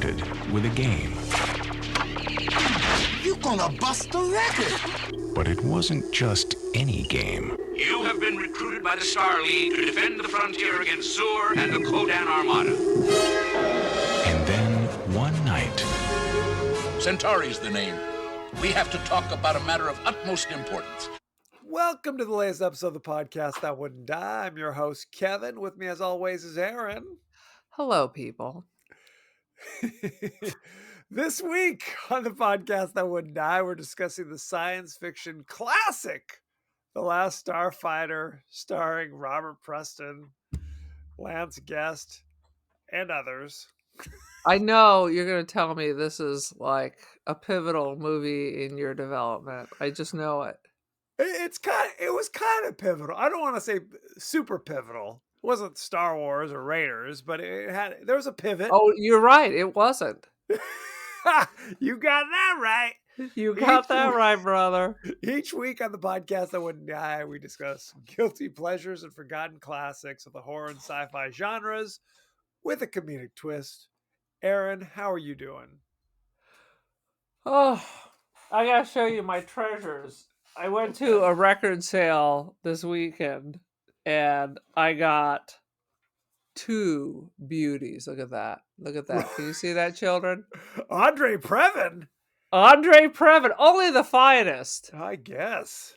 started with a game. You gonna bust the record! But it wasn't just any game. You have been recruited by the Star League to defend the frontier against Zur and the Kodan Armada. And then, one night... Centauri's the name. We have to talk about a matter of utmost importance. Welcome to the latest episode of the podcast That Wouldn't Die. I'm your host, Kevin. With me, as always, is Aaron. Hello, people. This week on the podcast That Wouldn't Die, we're discussing the science fiction classic, The Last Starfighter, starring Robert Preston, Lance Guest, and others. I know you're going to tell me this is like a pivotal movie in your development. I just know it. It was kind of pivotal. I don't want to say super pivotal. It wasn't Star Wars or Raiders, but there was a pivot. Oh, you're right. It wasn't. You got that right. You got that right, brother. Each week on the podcast That Wouldn't Die, we discuss guilty pleasures and forgotten classics of the horror and sci-fi genres with a comedic twist. Aaron, how are you doing? Oh, I got to show you my treasures. I went to a record sale this weekend and I got two beauties. Look at that. Look at that. Can you see that, children? Andre Previn. Andre Previn, only the finest. I guess.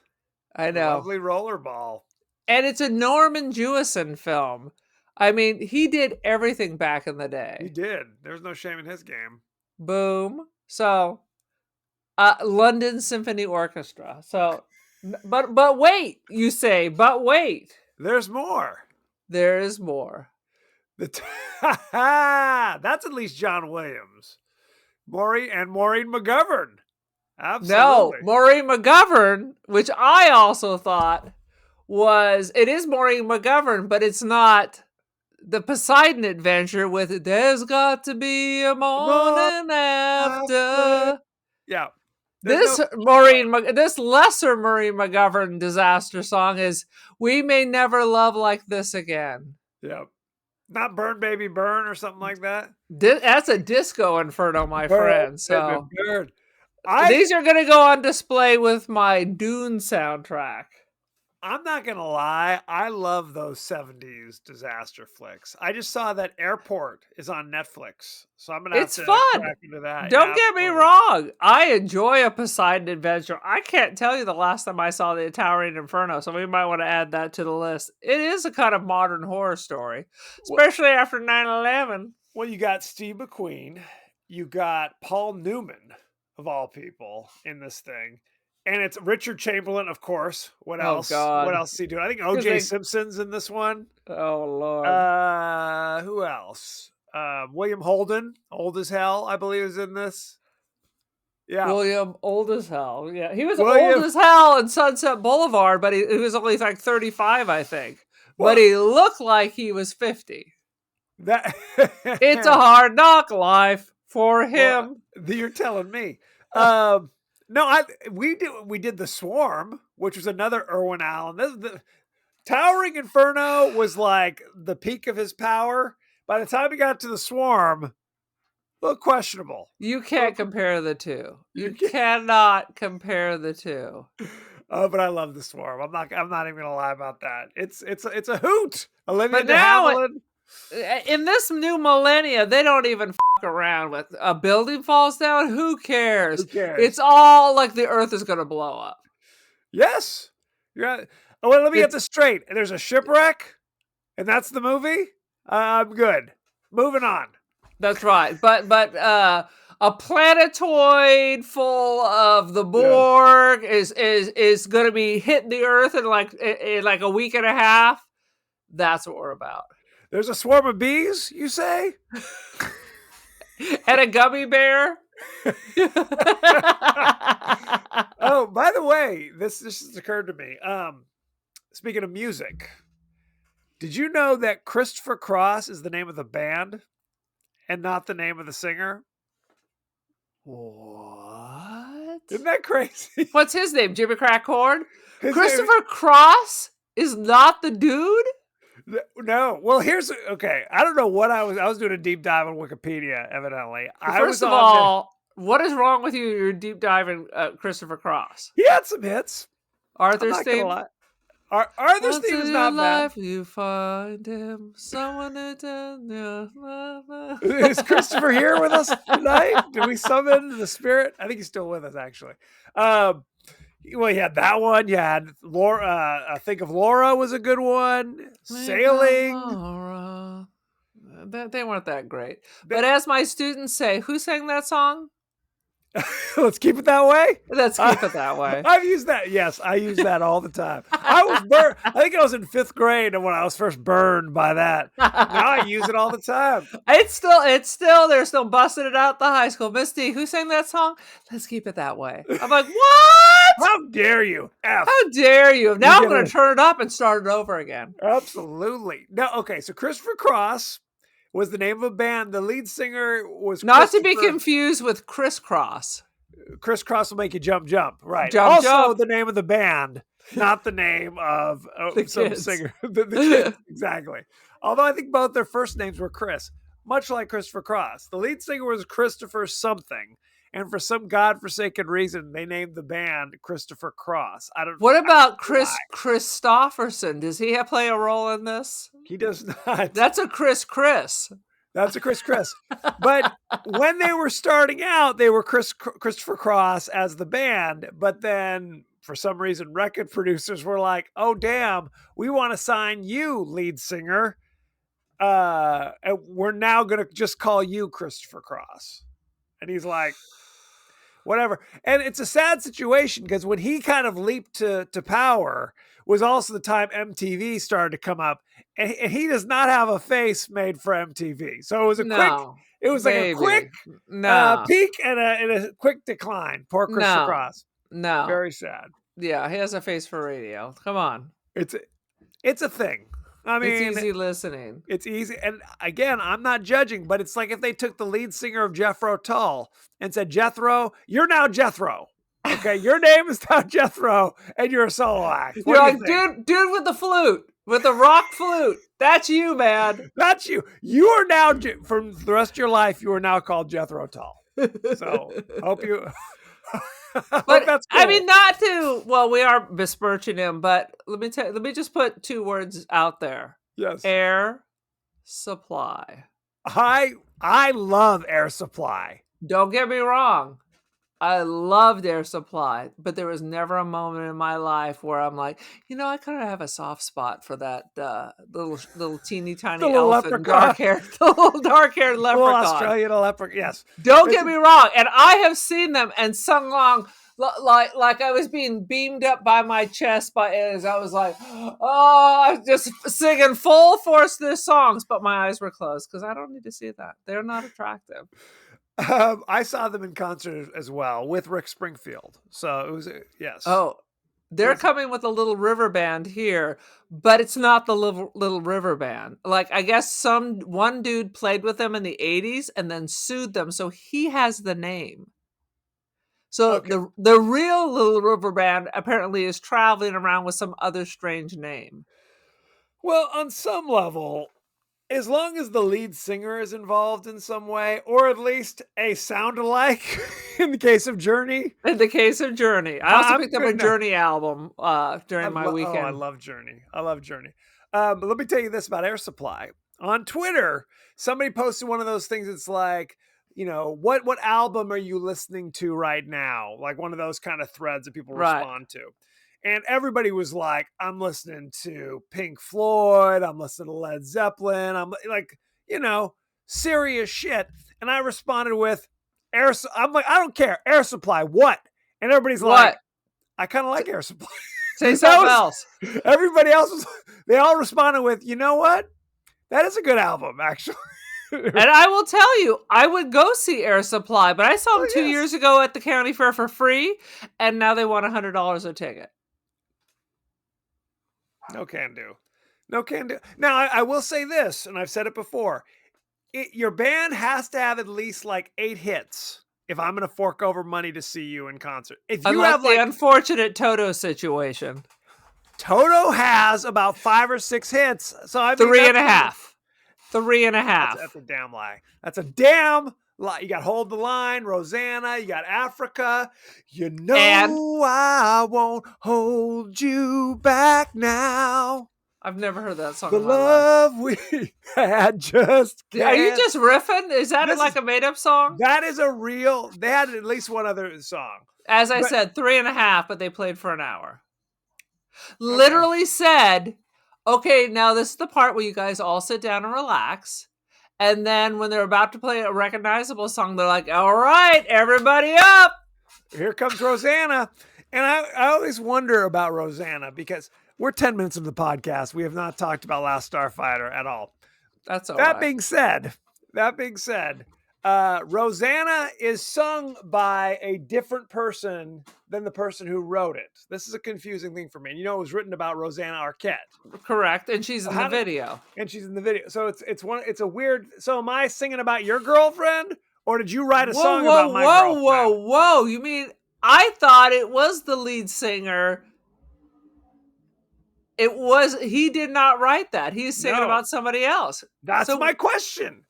I know. Lovely rollerball. And it's a Norman Jewison film. I mean, he did everything back in the day. He did. There's no shame in his game. Boom. So, London Symphony Orchestra. So, but wait, you say, but wait. There's more. There is more. That's at least John Williams. Maureen McGovern. Absolutely. No, Maureen McGovern, which I also thought it is Maureen McGovern, but it's not the Poseidon Adventure with There's Got to Be a Morning After. Yeah. This lesser Maureen McGovern disaster song is We May Never Love Like This Again. Yeah. Not Burn Baby Burn or something like that. That's a disco inferno, my friend. So these are going to go on display with my Dune soundtrack. I'm not going to lie. I love those 70s disaster flicks. I just saw that Airport is on Netflix. So I'm going to have to crack into that. Don't get me wrong. I enjoy a Poseidon Adventure. I can't tell you the last time I saw the Towering Inferno, so we might want to add that to the list. It is a kind of modern horror story, especially after 9/11. Well, you got Steve McQueen. You got Paul Newman, of all people, in this thing. And it's Richard Chamberlain, of course. What else? God. What else is he doing? I think O.J. Simpson's in this one. Oh, Lord. Who else? William Holden, old as hell, I believe, is in this. Yeah. William, old as hell. Yeah, he was old as hell in Sunset Boulevard, but he was only like 35, I think. Well, but he looked like he was 50. It's a hard knock life for him. Well, you're telling me. No, we did The Swarm, which was another Irwin Allen. The Towering Inferno was like the peak of his power. By the time he got to The Swarm, a little questionable. You can't compare the two. You cannot compare the two. Oh, but I love The Swarm. I'm not even gonna lie about that. It's a hoot. Olivia de Havilland. In this new millennia, they don't even around with a building falls down. Who cares? It's all like the earth is going to blow up. Yes. Yeah. Oh, well, let me get this straight. There's a shipwreck, and that's the movie. I'm good. Moving on. That's right. But a planetoid full of the Borg is going to be hitting the earth in like a week and a half. That's what we're about. There's a swarm of bees, you say? And a gummy bear? Oh, by the way, this just occurred to me. Speaking of music, did you know that Christopher Cross is the name of the band and not the name of the singer? What? Isn't that crazy? What's his name? Jimmy Crackhorn? Christopher Cross is not the dude? No. Well, here's okay. I don't know what I was doing a deep dive on Wikipedia. Evidently, I was First of on there. all, what is wrong with you? You're deep diving Christopher Cross. He had some hits. I'm Arthur's not gonna theme. lie. Arthur's Once theme is in your not bad. life, you find him. Someone Is Christopher here with us tonight? Did we summon the spirit? I think he's still with us, actually. Well, you had that one. You had Laura. Think of Laura was a good one. Sailing. Laura. They weren't that great. But as my students say, who sang that song? Let's keep it that way. Let's keep it that way. I've used that. Yes, I use that all the time. I was burned. I think I was in 5th grade when I was first burned by that. Now I use it all the time. It's still, they're still busting it out the high school. Misty, who sang that song? Let's keep it that way. I'm like, what? How dare you? F. How dare you? Now I'm going to turn it up and start it over again. Absolutely. No, okay, so Christopher Cross was the name of a band. The lead singer was not to be confused with Crisscross. Criss Cross will make you jump, right? Jump, also, jump. The name of the band, not the name of some kids. singer. the kids, exactly. Although I think both their first names were Chris, much like Christopher Cross. The lead singer was Christopher something, and for some godforsaken reason, they named the band Christopher Cross. I don't. What about Chris Christopherson? Does he play a role in this? He does not. That's a Chris. That's a Chris. But when they were starting out, they were Christopher Cross as the band. But then for some reason, record producers were like, oh, damn, we want to sign you, lead singer. And we're now going to just call you Christopher Cross. And he's like, whatever. And it's a sad situation because when he kind of leaped to power was also the time MTV started to come up. And he does not have a face made for MTV. So it was like a quick peak and a quick decline. Poor Christopher Cross. No. Very sad. Yeah, he has a face for radio. Come on. It's a thing. I mean, it's easy listening. It's easy. And again, I'm not judging, but it's like if they took the lead singer of Jethro Tull and said, Jethro, you're now Jethro. Okay, your name is now Jethro, and you're a solo act. You're like, dude with the flute, with the rock flute. That's you, man. That's you. You are now, from the rest of your life, you are now called Jethro Tull. So, hope you... But that's cool. I mean, not to. Well, we are besmirching him, but let me just put 2 words out there. Yes. Air Supply. I love Air Supply. Don't get me wrong. I loved Air Supply, but there was never a moment in my life where I'm like, I kind of have a soft spot for that little teeny tiny elf and dark-haired leprechaun. Little Australian leprechaun, yes. Don't get me wrong. And I have seen them and sung along like I was being beamed up by my chest by aliens. I was like, oh, I was just singing full force their songs, but my eyes were closed because I don't need to see that. They're not attractive. I saw them in concert as well with Rick Springfield. So it was, yes. Oh, they're coming with a Little River Band here, but it's not the Little River Band. Like, I guess one dude played with them in the 80s and then sued them. So he has the name. So the real Little River Band apparently is traveling around with some other strange name. Well, on some level, as long as the lead singer is involved in some way, or at least a sound-alike in the case of Journey. In the case of Journey. I also picked up a Journey album during my weekend. Oh, I love Journey. But let me tell you this about Air Supply. On Twitter, somebody posted one of those things. It's like, what album are you listening to right now? Like one of those kind of threads that people respond to. And everybody was like, I'm listening to Pink Floyd. I'm listening to Led Zeppelin. I'm like, serious shit. And I responded with I'm like, I don't care. Air Supply, what? And everybody's like, I kind of like Air Supply. Say something else. Everybody else they all responded with, you know what? That is a good album, actually. And I will tell you, I would go see Air Supply, but I saw them 2 years ago at the county fair for free, and now they want $100 a ticket. No can do. Now, I will say this, and I've said it before. Your band has to have at least like 8 hits if I'm going to fork over money to see you in concert. If you have the unfortunate Toto situation. Toto has about 5 or 6 hits. So I mean, 3.5. 3.5. That's a damn lie. That's a damn lie. You got Hold the Line, Rosanna, you got Africa. You know And- I won't hold you back now. I've never heard that song The in my life. love we had just Are you can't. just riffing? Is that This like is- a made-up song? That is a real. They had at least one other song. As I But- said, 3.5, but they played for an hour. Literally said, okay, now this is the part where you guys all sit down and relax. And then when they're about to play a recognizable song, they're like, all right, everybody up. Here comes Rosanna. And I always wonder about Rosanna because we're 10 minutes into the podcast. We have not talked about Last Starfighter at all. That's all That right. being said, Rosanna is sung by a different person than the person who wrote it. This is a confusing thing for me. And you know, it was written about Rosanna Arquette. Correct. And she's in the video. And she's in the video. So it's a weird. So am I singing about your girlfriend, or did you write a song about my girlfriend? Whoa. You mean, I thought it was the lead singer. He did not write that. He's singing about somebody else. That's my question.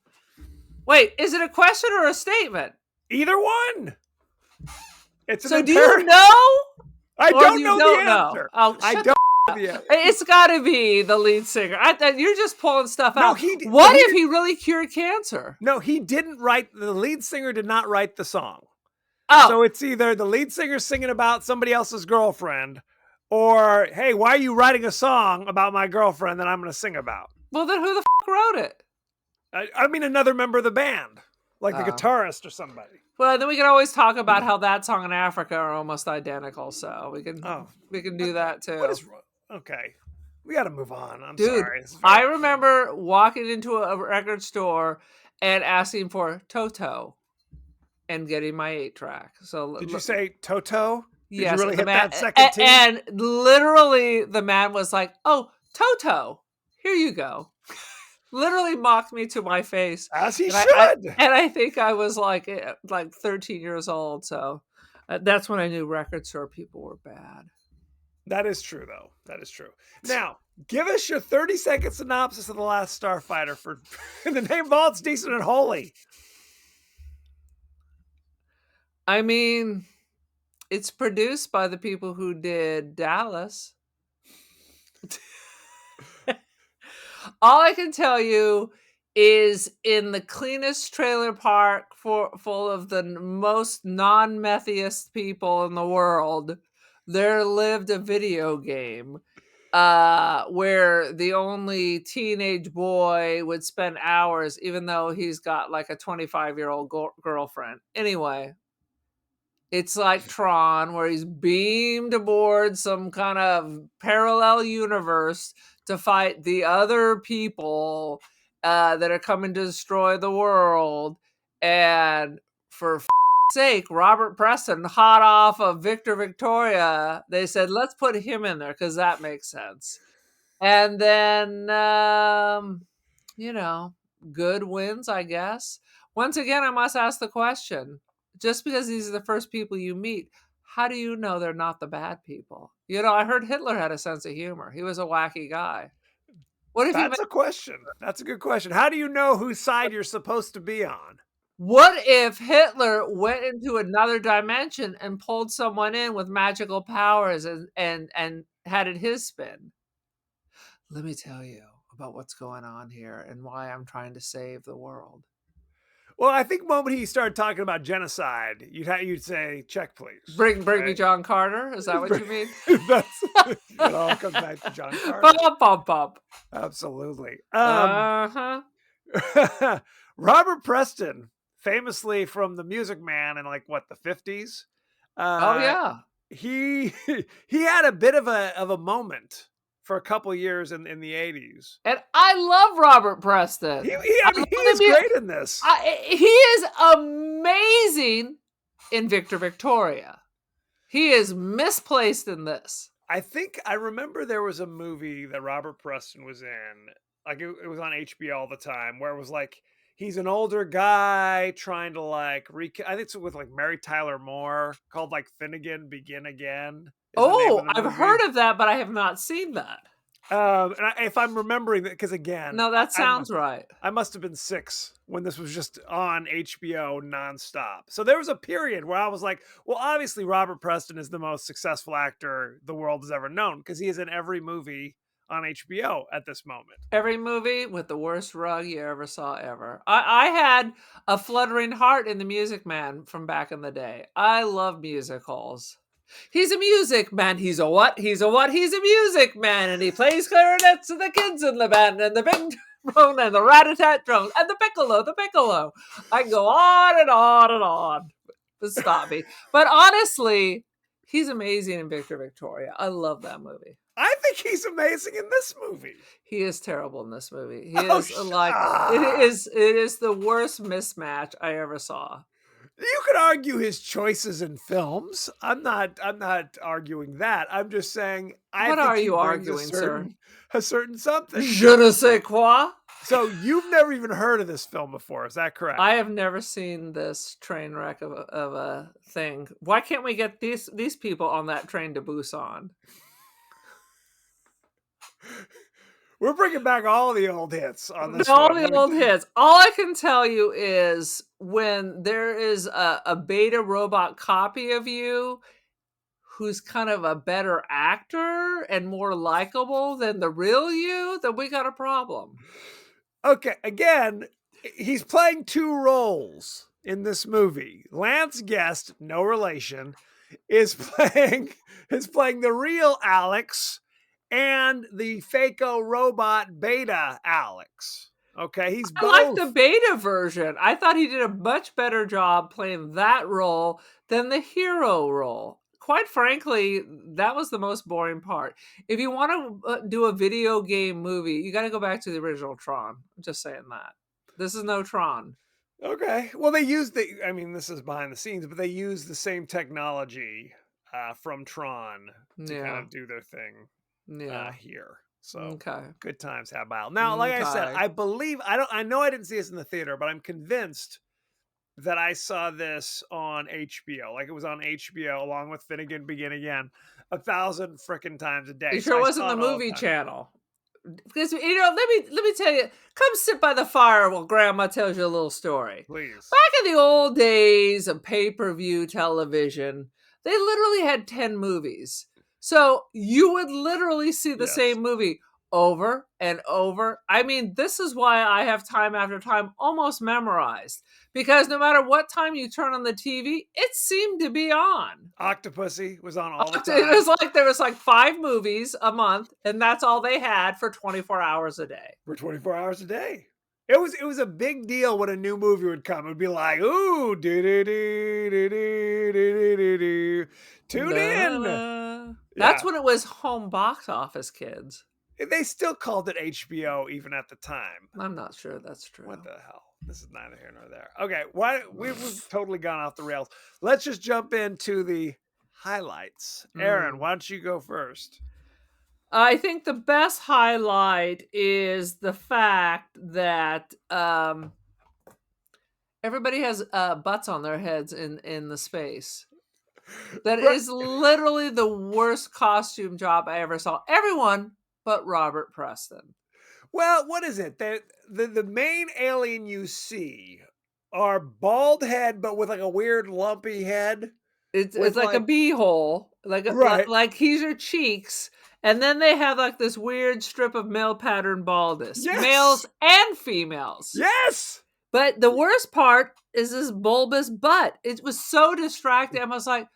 Wait, is it a question or a statement? Either one. So do you know? I don't know the answer. Oh, I don't know the answer. It's got to be the lead singer. You're just pulling stuff out. What if he really cured cancer? No, he didn't write. The lead singer did not write the song. Oh. So it's either the lead singer singing about somebody else's girlfriend, or, hey, why are you writing a song about my girlfriend that I'm going to sing about? Well, then who the wrote it? I mean, another member of the band, like the guitarist or somebody. Well, then we can always talk about how that song in Africa are almost identical. So we can do that too. Okay. We got to move on. I'm Dude, sorry. I remember walking into a record store and asking for Toto and getting my 8-track. So did you say Toto? Did yes, you really hit man, that second T? And literally the man was like, "Oh, Toto, here you go." Literally mocked me to my face. As he and should. And I think I was like 13 years old. So that's when I knew record store people were bad. That is true, though. That is true. Now, give us your 30-second synopsis of The Last Starfighter. For the name of all, it's decent and holy. I mean, it's produced by the people who did Dallas. All I can tell you is in the cleanest trailer park full of the most non-methiest people in the world, there lived a video game where the only teenage boy would spend hours, even though he's got like a 25-year-old girlfriend. Anyway, it's like Tron, where he's beamed aboard some kind of parallel universe to fight the other people that are coming to destroy the world. And for sake, Robert Preston, hot off of Victor Victoria, they said, let's put him in there because that makes sense. And then, good wins, I guess. Once again, I must ask the question, just because these are the first people you meet, how do you know they're not the bad people? I heard Hitler had a sense of humor. He was a wacky guy. That's a question. That's a good question. How do you know whose side you're supposed to be on? What if Hitler went into another dimension and pulled someone in with magical powers and had it his spin? Let me tell you about what's going on here and why I'm trying to save the world. Well, I think the moment he started talking about genocide, you'd say, check, please. Bring me John Carter? Is that what you mean? It all comes back to John Carter. Bump. Absolutely. Uh-huh. Robert Preston, famously from The Music Man in the 50s. Oh yeah. He had a bit of a moment for a couple years in the 80s. And I love Robert Preston. He is great in this. He is amazing in Victor Victoria. He is misplaced in this. I think I remember there was a movie that Robert Preston was in. It was on HBO all the time, where it was he's an older guy trying to I think it's with Mary Tyler Moore, called Finnegan Begin Again. the name Oh, of the I've movie. heard of that, but I have not seen that. If I'm remembering that, because again, No, that sounds right. I must have been 6 when this was just on HBO nonstop. So there was a period where I was like, well, obviously Robert Preston is the most successful actor the world has ever known because he is in every movie on HBO at this moment. Every movie with the worst rug you ever saw ever. I had a fluttering heart in The Music Man from back in the day. I love musicals. He's a music man. He's a what? He's a what? He's a music man. And he plays clarinets and the kids in the band and the big trombone and the rat-a-tat drums and the piccolo, the piccolo. I can go on and on and on. Stop me. But honestly, he's amazing in Victor Victoria. I love that movie. I think he's amazing in this movie. He is terrible in this movie. He Oh, is like it is the worst mismatch I ever saw. You could argue his choices in films. I'm not arguing that. I'm just saying I What think are he you brings arguing, sir? a certain something. Je ne sais quoi. So you've never even heard of this film before, is that correct? I have never seen this train wreck of a thing. Why can't we get these people on that train to Busan? We're bringing back all the old hits on this All one. the old hits. All I can tell you is when there is a beta robot copy of you who's kind of a better actor and more likable than the real you, then we got a problem. Okay, again, he's playing 2 roles in this movie. Lance Guest, no relation, is playing the real Alex and the Fako robot beta Alex. Okay, he's both. I like the beta version. I thought he did a much better job playing that role than the hero role. Quite frankly, that was the most boring part. If you want to do a video game movie, you got to go back to the original Tron. I'm just saying that. This is no Tron. Okay. Well, they used this is behind the scenes, but they used the same technology from Tron to kind of do their thing here. So good times have by. Now, like I said, I believe I know I didn't see this in the theater, but I'm convinced that I saw this on HBO. Like it was on HBO along with Finnegan Begin Again 1,000 frickin' times a day. It sure wasn't the movie channel. Because let me tell you, come sit by the fire while Grandma tells you a little story. Please. Back in the old days of pay-per-view television, they literally had 10 movies. So you would literally see the same movie over and over. I mean, this is why I have time after time almost memorized. Because no matter what time you turn on the TV, it seemed to be on. Octopussy was on all the time. It was like there was like 5 movies a month, and that's all they had for 24 hours a day. For 24 hours a day. It was a big deal when a new movie would come. It would be like, ooh, tune in. That's when it was home box office, kids. They still called it HBO even at the time. I'm not sure that's true. What the hell? This is neither here nor there. Okay, we've totally gone off the rails. Let's just jump into the highlights. Aaron, why don't you go first? I think the best highlight is the fact that everybody has butts on their heads in the space. That is literally the worst costume job I ever saw. Everyone but Robert Preston. Well, what is it? The main alien you see are bald head, but with like a weird lumpy head. It's like a beehole, like he's your cheeks, and then they have like this weird strip of male pattern baldness, males and females. Yes. But the worst part is this bulbous butt. It was so distracting. I was like,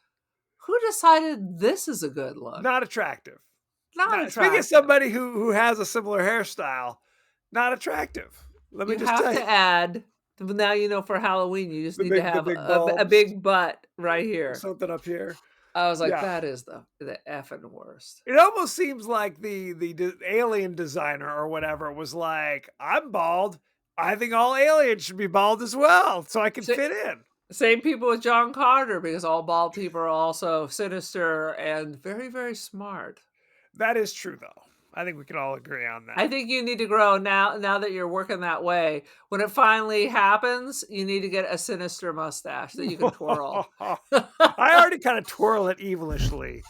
who decided this is a good look? Not attractive. Not attractive. Speaking of somebody who has a similar hairstyle, not attractive. Let me just tell you. To add, now you know for Halloween, you just need to have a big butt right here. Something up here. I was like, that is the effing worst. It almost seems like the alien designer or whatever was like, I'm bald. I think all aliens should be bald as well, so I can fit in. Same people with John Carter, because all bald people are also sinister and very, very smart. That is true, though. I think we can all agree on that. I think you need to grow now that you're working that way. When it finally happens, you need to get a sinister mustache that you can twirl. I already kind of twirl it evilishly.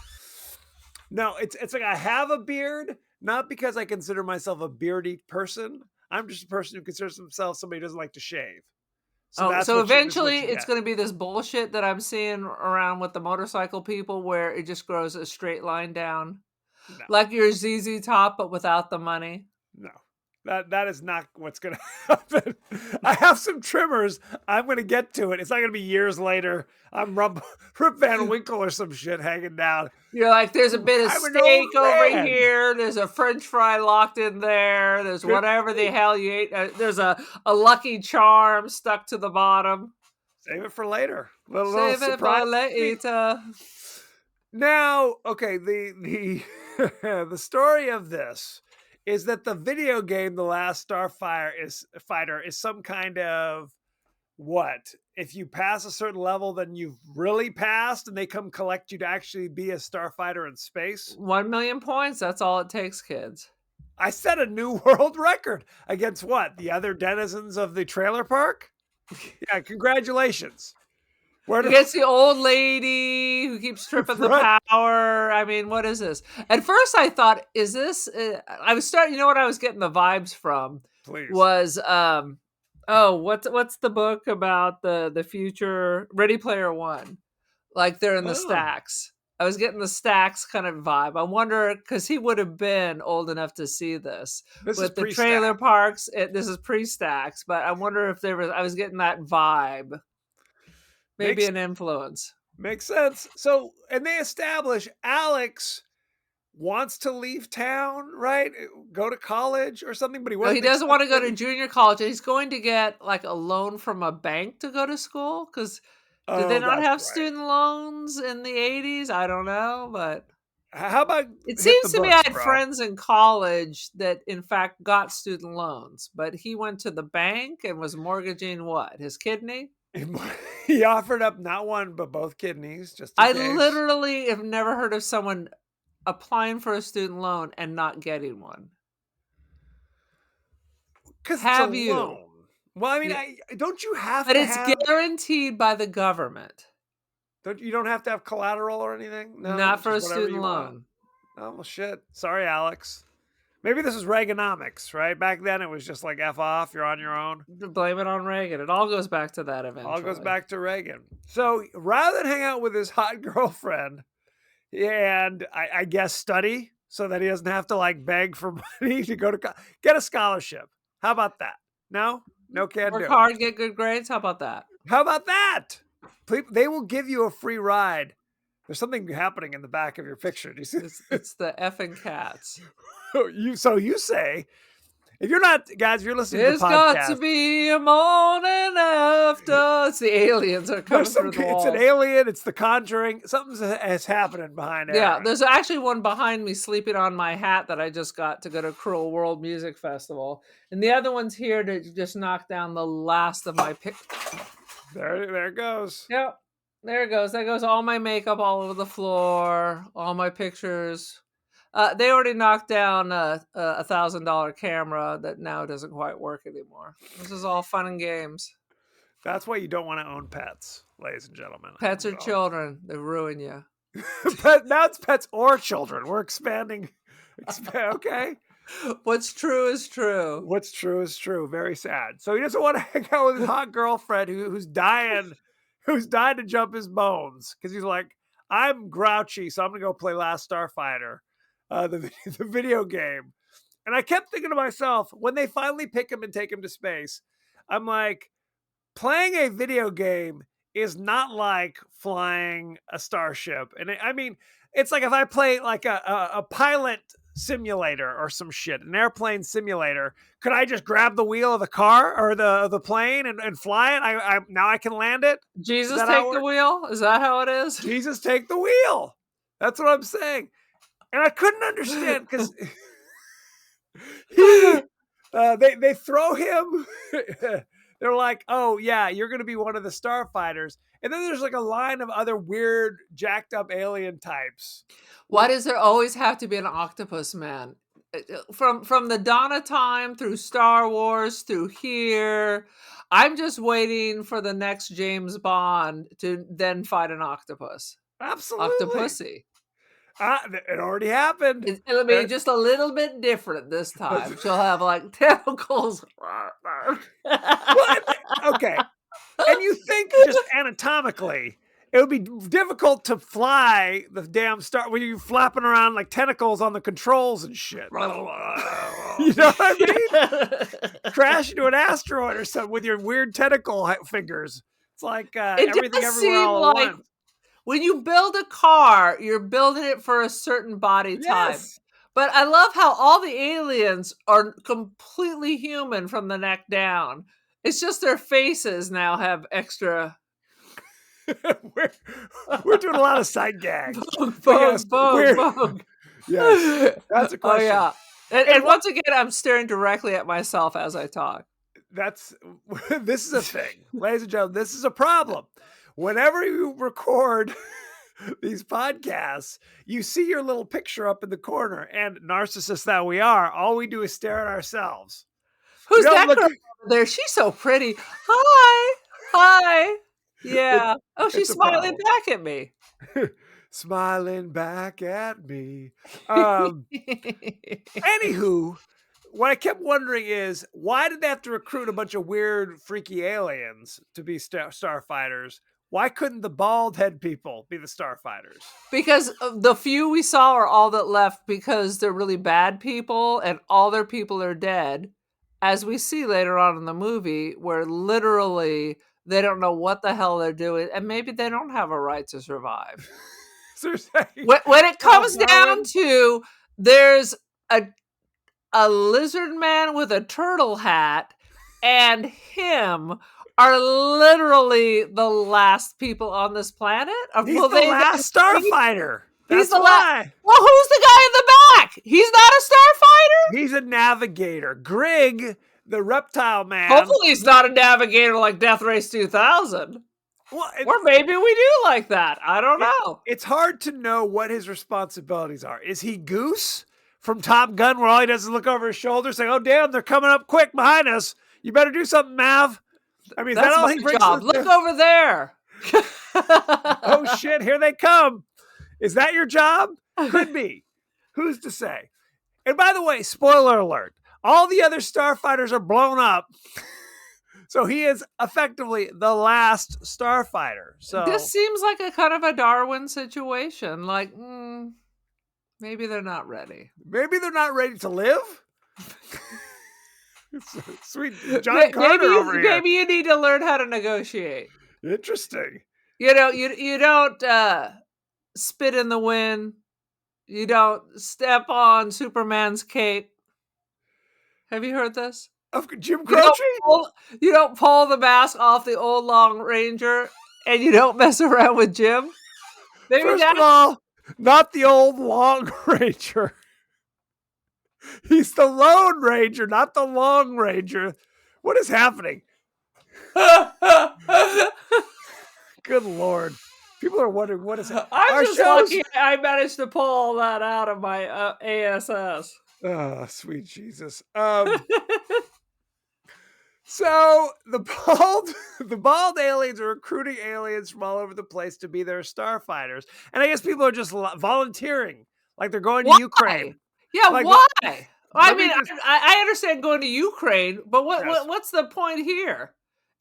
No, it's like I have a beard, not because I consider myself a beardy person. I'm just a person who considers himself somebody who doesn't like to shave. So Oh, that's so what you this is eventually what you it's get. going to be this bullshit that I'm seeing around with the motorcycle people where it just grows a straight line down. No, Like your ZZ Top, but without the money. no. That is not what's gonna happen. I have some trimmers. I'm gonna get to it. It's not gonna be years later. I'm Rip Van Winkle or some shit hanging down. You're like, there's a bit of I'm an old steak over man. here. There's a French fry locked in there. There's whatever the hell you ate. There's a Lucky Charm stuck to the bottom. Save it for later. Little Save it surprise. for later. Now, okay, the the story of this is that the video game The Last Fighter is some kind of what? If you pass a certain level, then you've really passed and they come collect you to actually be a starfighter in space. 1 million points. That's all it takes, kids. I set a new world record against what? The other denizens of the trailer park? Yeah, congratulations. Against the old lady who keeps tripping the Right. power. I mean, what is this? At first, I thought, "Is this?" I was starting. You know what I was getting the vibes from Please. was, oh, what's the book about the future? Ready Player One. Like they're in the Oh. stacks. I was getting the stacks kind of vibe. I wonder because he would have been old enough to see this. This is With the pre-stack. trailer parks, this is pre-stacks. But I wonder if there was. I was getting that vibe. Maybe an influence. Makes sense. So, and they establish Alex wants to leave town, right? Go to college or something, but he No, wasn't. he doesn't want to go to junior college. And he's going to get like a loan from a bank to go to school. Because did they not that's have right. student loans in the 80s? I don't know, but How about it hit seems the to me books, I had bro? friends in college that in fact got student loans, but he went to the bank and was mortgaging what? His kidney? He offered up not one but both kidneys, just in I case. literally have never heard of someone applying for a student loan and not getting one. Because Have it's a you? loan. Well, I mean, Yeah. don't you have But to it's have? guaranteed by the government. You don't have to have collateral or anything. No, Not for a just whatever student you want. loan. Oh well, shit. Sorry, Alex. Maybe this is Reaganomics, right? Back then, it was just like F off. You're on your own. Blame it on Reagan. It all goes back to that eventually. All goes back to Reagan. So rather than hang out with his hot girlfriend and I guess study so that he doesn't have to like beg for money to go to get a scholarship. How about that? No can Work do. hard, get good grades. How about that? How about that? They will give you a free ride. There's something happening in the back of your picture. Do you see? It's the effing cats. So you say, if you're not, guys, if you're listening There's to the podcast, got to be a morning after. It's the aliens are coming through the walls. It's an alien. It's the Conjuring. Something's happening behind it. Yeah, there's actually one behind me sleeping on my hat that I just got to go to Cruel World Music Festival, and the other one's here to just knock down the last of my pick. There it goes. Yep, there it goes. That goes all my makeup all over the floor, all my pictures. They already knocked down a $1,000 camera that now doesn't quite work anymore. This is all fun and games. That's why you don't want to own pets, ladies and gentlemen. Pets are children. They ruin you. Now it's pets or children. We're expanding. Okay. What's true is true. What's true is true. Very sad. So he doesn't want to hang out with his hot girlfriend who's dying to jump his bones because he's like, I'm grouchy, so I'm gonna go play Last Starfighter, the video game. And I kept thinking to myself, when they finally pick him and take him to space, I'm like, playing a video game is not like flying a starship. And I mean, it's like if I play like a pilot simulator or some shit, an airplane simulator, could I just grab the wheel of the car or the plane and fly it? Now I can land it. Jesus take the wheel? Is that how it is? Jesus take the wheel. That's what I'm saying. And I couldn't understand because they throw him. They're like, oh yeah, you're gonna be one of the starfighters. And then there's like a line of other weird, jacked up alien types. Why does there always have to be an octopus man? From the dawn of time through Star Wars through here, I'm just waiting for the next James Bond to then fight an octopus. Absolutely. Octopussy. It already happened. It'll be just a little bit different this time. She'll have like tentacles. Okay. And you think just anatomically, it would be difficult to fly the damn star when you're flapping around like tentacles on the controls and shit. You know what I mean? Crash into an asteroid or something with your weird tentacle fingers. It's like everything everywhere all at once. When you build a car, you're building it for a certain body type. Yes. But I love how all the aliens are completely human from the neck down. It's just their faces now have extra. we're doing a lot of side gags. Boom. Yes, that's a question. Oh, yeah. And once again, I'm staring directly at myself as I talk. This is a thing. Ladies and gentlemen, this is a problem. Whenever you record these podcasts, you see your little picture up in the corner, and narcissists that we are, all we do is stare at ourselves. Who's that girl over there? She's so pretty. Hi. Yeah. She's smiling back at me. Smiling back at me. Anywho, what I kept wondering is, why did they have to recruit a bunch of weird, freaky aliens to be starfighters? Why couldn't the bald head people be the starfighters? Because the few we saw are all that left because they're really bad people and all their people are dead. As we see later on in the movie, where literally they don't know what the hell they're doing and maybe they don't have a right to survive. So saying, when it comes down to, there's a lizard man with a turtle hat and him are literally the last people on this planet. He's the last starfighter. That's why. Well, who's the guy in the back? He's not a starfighter? He's a navigator. Grig, the reptile man. Hopefully he's not a navigator like Death Race 2000. Well, or maybe we do like that. I don't know. It's hard to know what his responsibilities are. Is he Goose from Top Gun, where all he does is look over his shoulder saying, oh, damn, they're coming up quick behind us. You better do something, Mav. I mean, that's all my he brings job. Look over there. Oh, shit, here they come. Is that your job? Could be. Who's to say? And by the way, spoiler alert, all the other starfighters are blown up. So he is effectively the last starfighter. So this seems like a kind of a Darwin situation. Like, maybe they're not ready. Maybe they're not ready to live? Sweet John Carter over here. Maybe you need to learn how to negotiate. Interesting. You know, you don't spit in the wind. You don't step on Superman's cape. Have you heard this? Of Jim Croce? You don't pull the mask off the old Long Ranger, and you don't mess around with Jim. Maybe First of all, not the old Long Ranger. He's the Lone Ranger, not the Long Ranger. What is happening? Good Lord. People are wondering what is happening. I'm just lucky I managed to pull all that out of my ASS. Oh, sweet Jesus. So the bald aliens are recruiting aliens from all over the place to be their starfighters. And I guess people are just volunteering. Like they're going to Ukraine. Yeah, like, why? I mean, I understand going to Ukraine, but what's the point here?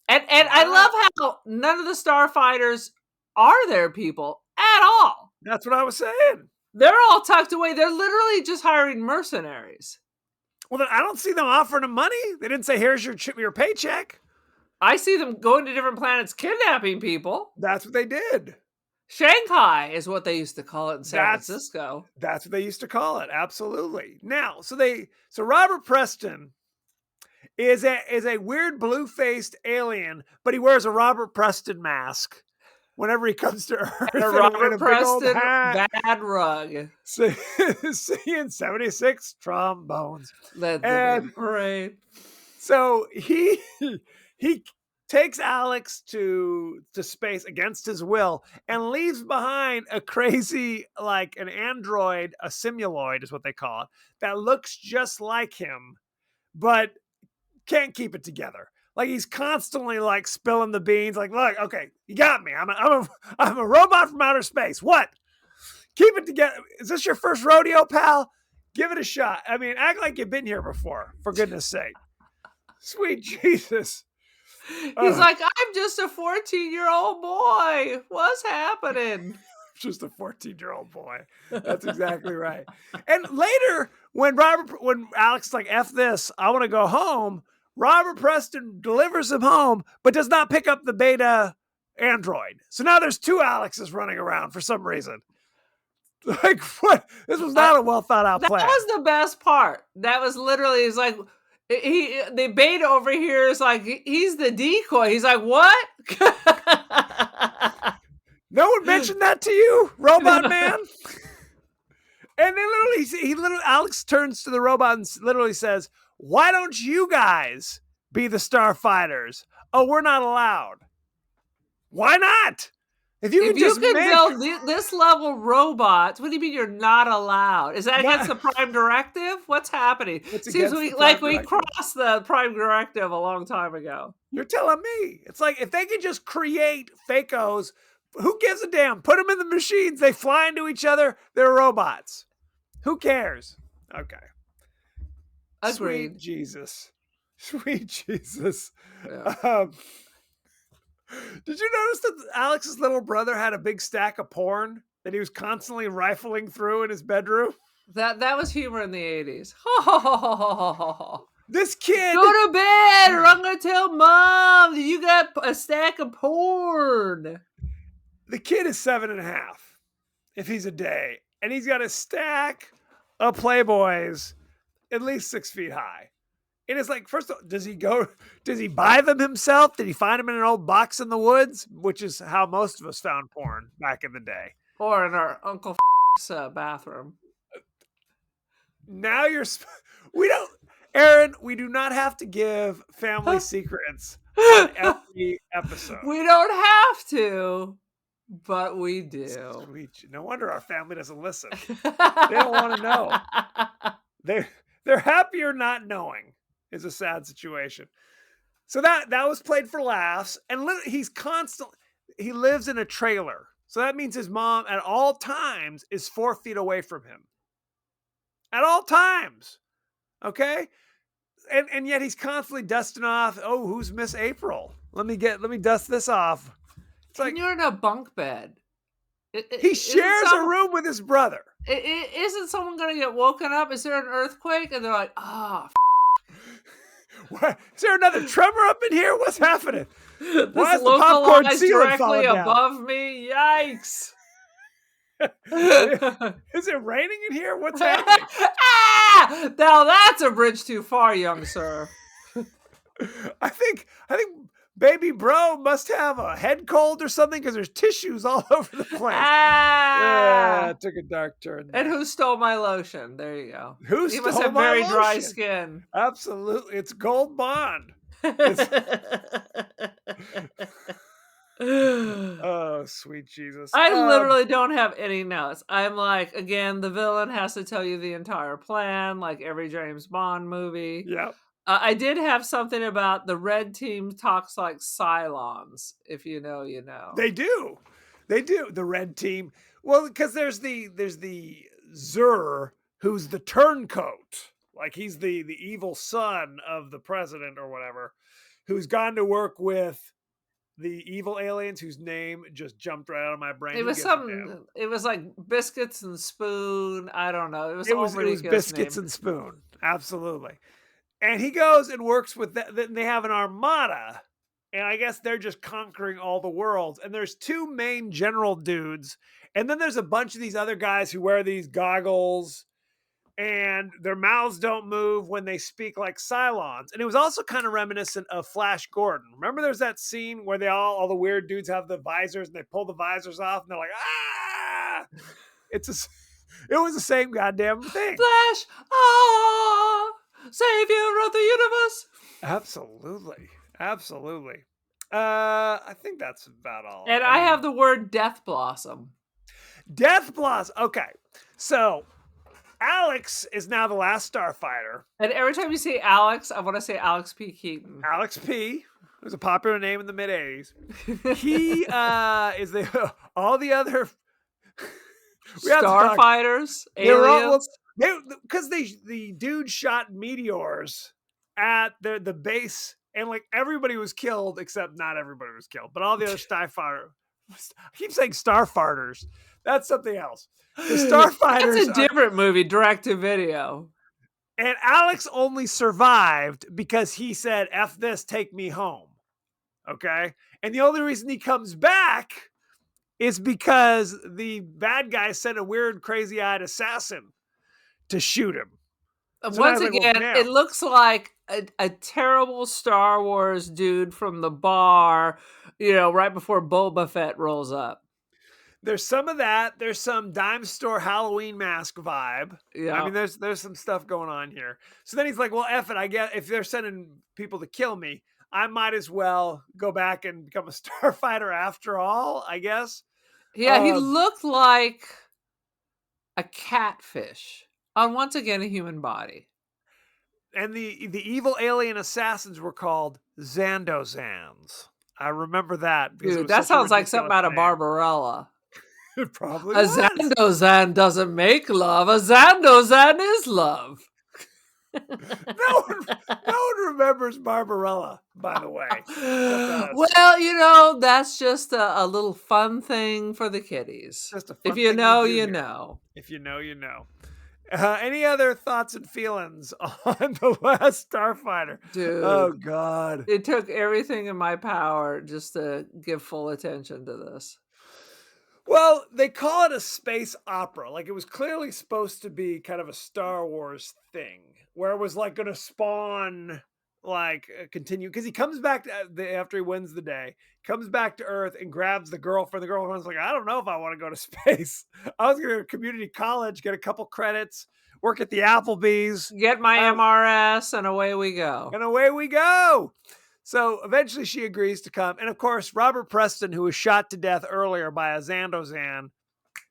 And I love how none of the starfighters are their people at all. That's what I was saying. They're all tucked away. They're literally just hiring mercenaries. Well, then I don't see them offering them money. They didn't say, here's your paycheck. I see them going to different planets kidnapping people. That's what they did. Shanghai is what they used to call it in San Francisco. That's what they used to call it. Absolutely. Now, so Robert Preston is a weird blue-faced alien, but he wears a Robert Preston mask whenever he comes to Earth. And a Robert Preston bad rug. Singing 76 trombones. Right. So he takes Alex to space against his will and leaves behind a crazy, like an android, a simuloid is what they call it, that looks just like him, but can't keep it together. Like he's constantly like spilling the beans. Like, look, okay, you got me. I'm a robot from outer space. What? Keep it together. Is this your first rodeo, pal? Give it a shot. I mean, act like you've been here before, for goodness sake. Sweet Jesus. He's like, I'm just a 14-year-old boy. What's happening? Just a 14-year-old boy. That's exactly right. And later, when Alex is like, F this, I want to go home, Robert Preston delivers him home, but does not pick up the beta android. So now there's two Alexes running around for some reason. Like, what? This was not a well thought out plan. That was the best part. That was literally, it's like, the beta over here is like, he's the decoy. He's like, what? No one mentioned that to you, Robot Man? And then Alex turns to the robot and literally says, why don't you guys be the Starfighters? Oh, we're not allowed. Why not? If you can build this level robots, what do you mean you're not allowed? Is that against the Prime Directive? What's happening? Seems like we crossed the Prime Directive a long time ago. You're telling me. It's like, if they could just create Fakos, who gives a damn? Put them in the machines. They fly into each other. They're robots. Who cares? Okay. Agreed. Sweet Jesus. Sweet Jesus. Yeah. Did you notice that Alex's little brother had a big stack of porn that he was constantly rifling through in his bedroom? That was humor in the 80s. This kid... Go to bed or I'm going to tell Mom that you got a stack of porn. The kid is 7.5, if he's a day. And he's got a stack of Playboys at least 6 feet high. And it's like, first of all, does he buy them himself? Did he find them in an old box in the woods? Which is how most of us found porn back in the day. Or in our Uncle bathroom. Now Aaron, we do not have to give family secrets on every episode. We don't have to, but we do. Sweet. No wonder our family doesn't listen. They don't want to know. They're happier not knowing. Is a sad situation. So that was played for laughs, and he lives in a trailer. So that means his mom at all times is 4 feet away from him. At all times. Okay? And yet he's constantly dusting off, oh, who's Miss April? Let me dust this off. It's like, and you're in a bunk bed. He shares a room with his brother. Isn't someone going to get woken up? Is there an earthquake? And they're like, what? Is there another tremor up in here? What's happening? Why is the popcorn ceiling directly above me? Yikes! Is it raining in here? What's happening? Now that's a bridge too far, young sir. I think baby bro must have a head cold or something because there's tissues all over the place. It took a dark turn there. And who stole my lotion? There you go. He must have very dry skin. Absolutely. It's Gold Bond. Oh, sweet Jesus. I literally don't have any notes. I'm like, again, the villain has to tell you the entire plan, like every James Bond movie. Yep. I did have something about the red team talks like Cylons. If you know, you know. They do. The red team. Well, because there's the Zur, who's the turncoat. Like he's the evil son of the president or whatever, who's gone to work with the evil aliens whose name just jumped right out of my brain. It was something. It was like Biscuits and Spoon. I don't know. It was Biscuits and Spoon. Absolutely. And he goes and works with that. They have an armada, and I guess they're just conquering all the worlds. And there's two main general dudes, and then there's a bunch of these other guys who wear these goggles, and their mouths don't move when they speak like Cylons. And it was also kind of reminiscent of Flash Gordon. Remember there's that scene where all the weird dudes have the visors, and they pull the visors off, and they're like, ah! It was the same goddamn thing. Flash, savior of the universe. Absolutely. I think that's about all. And I have the word Death Blossom. Death Blossom. Okay. So Alex is now the last Starfighter. And every time you say Alex, I want to say Alex P. Keaton. Alex P. was a popular name in the mid-'80s. He is all the other We have to talk. Starfighters, They were all aliens. because the dude shot meteors at the base, and like everybody was killed except not everybody was killed, but all the other Starfighter. I keep saying Starfighters. That's something else. The That's Starfighters a are, different movie, direct to video. and Alex only survived because he said, "F this, take me home." Okay, and the only reason he comes back is because the bad guy sent a weird, crazy-eyed assassin to shoot him. So now I Once was like, well, again, damn. it looks like a terrible Star Wars dude from the bar, right before Boba Fett rolls up. There's some of that. There's some dime store Halloween mask vibe. I Yeah. mean, there's some stuff going on here. So then he's like, well, F it. I guess if they're sending people to kill me, I might as well go back and become a starfighter after all, I guess. Yeah, he looked like a catfish on, once again, a human body. And the evil alien assassins were called Zandozans. I remember that because it Dude, was that such a sounds like something ridiculous out of name. Barbarella. It probably A was. Zandozan doesn't make love. A Zandozan is love. No one remembers Barbarella, by the way. Well, that's just a little fun thing for the kiddies. Just a fun If you thing we know, do you here. know. If you know, you know. Any other thoughts and feelings on The Last Starfighter? Dude. Oh, God. It took everything in my power just to give full attention to this. Well, they call it a space opera. Like, it was clearly supposed to be kind of a Star Wars thing, where it was like going to spawn, like, continue. Because he comes back after he wins the day, comes back to Earth and grabs the girlfriend. The girlfriend's like, I don't know if I want to go to space. I was going to go to community college, get a couple credits, work at the Applebee's, get my MRS, and away we go. And away we go. So eventually she agrees to come. And of course, Robert Preston, who was shot to death earlier by a Zandozan,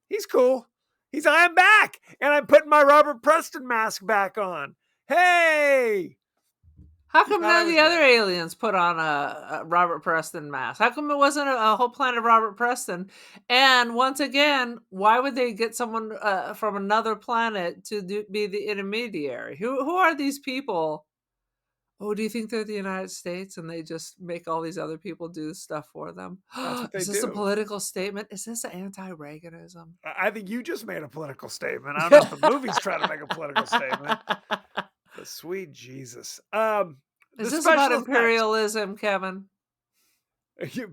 he's cool. He's like, I'm back. And I'm putting my Robert Preston mask back on. Hey. How come none of the other aliens put on a Robert Preston mask? How come it wasn't a whole planet of Robert Preston? And once again, why would they get someone from another planet to be the intermediary? Who are these people? Oh, do you think they're the United States and they just make all these other people do stuff for them? That's what they Is this do. A political statement? Is this anti-Reaganism? I think you just made a political statement. I don't know if the movie's trying to make a political statement. But sweet Jesus. Is this about imperialism, Kevin?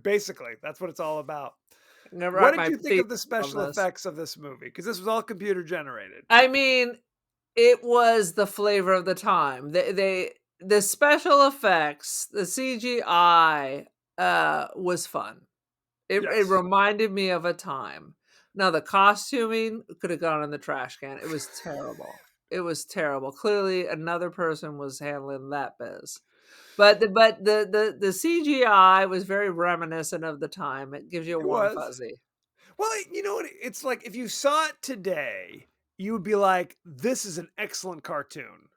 Basically, that's what it's all about. What did you think of the special effects of this movie? Because this was all computer generated. I mean, it was the flavor of the time. The special effects, the CGI was fun. It reminded me of a time. Now, the costuming could have gone in the trash can. It was terrible. It was terrible. Clearly, another person was handling that biz. But the CGI was very reminiscent of the time. It gives you a warm fuzzy. Well, you know what? It's like if you saw it today, you would be like, "This is an excellent cartoon."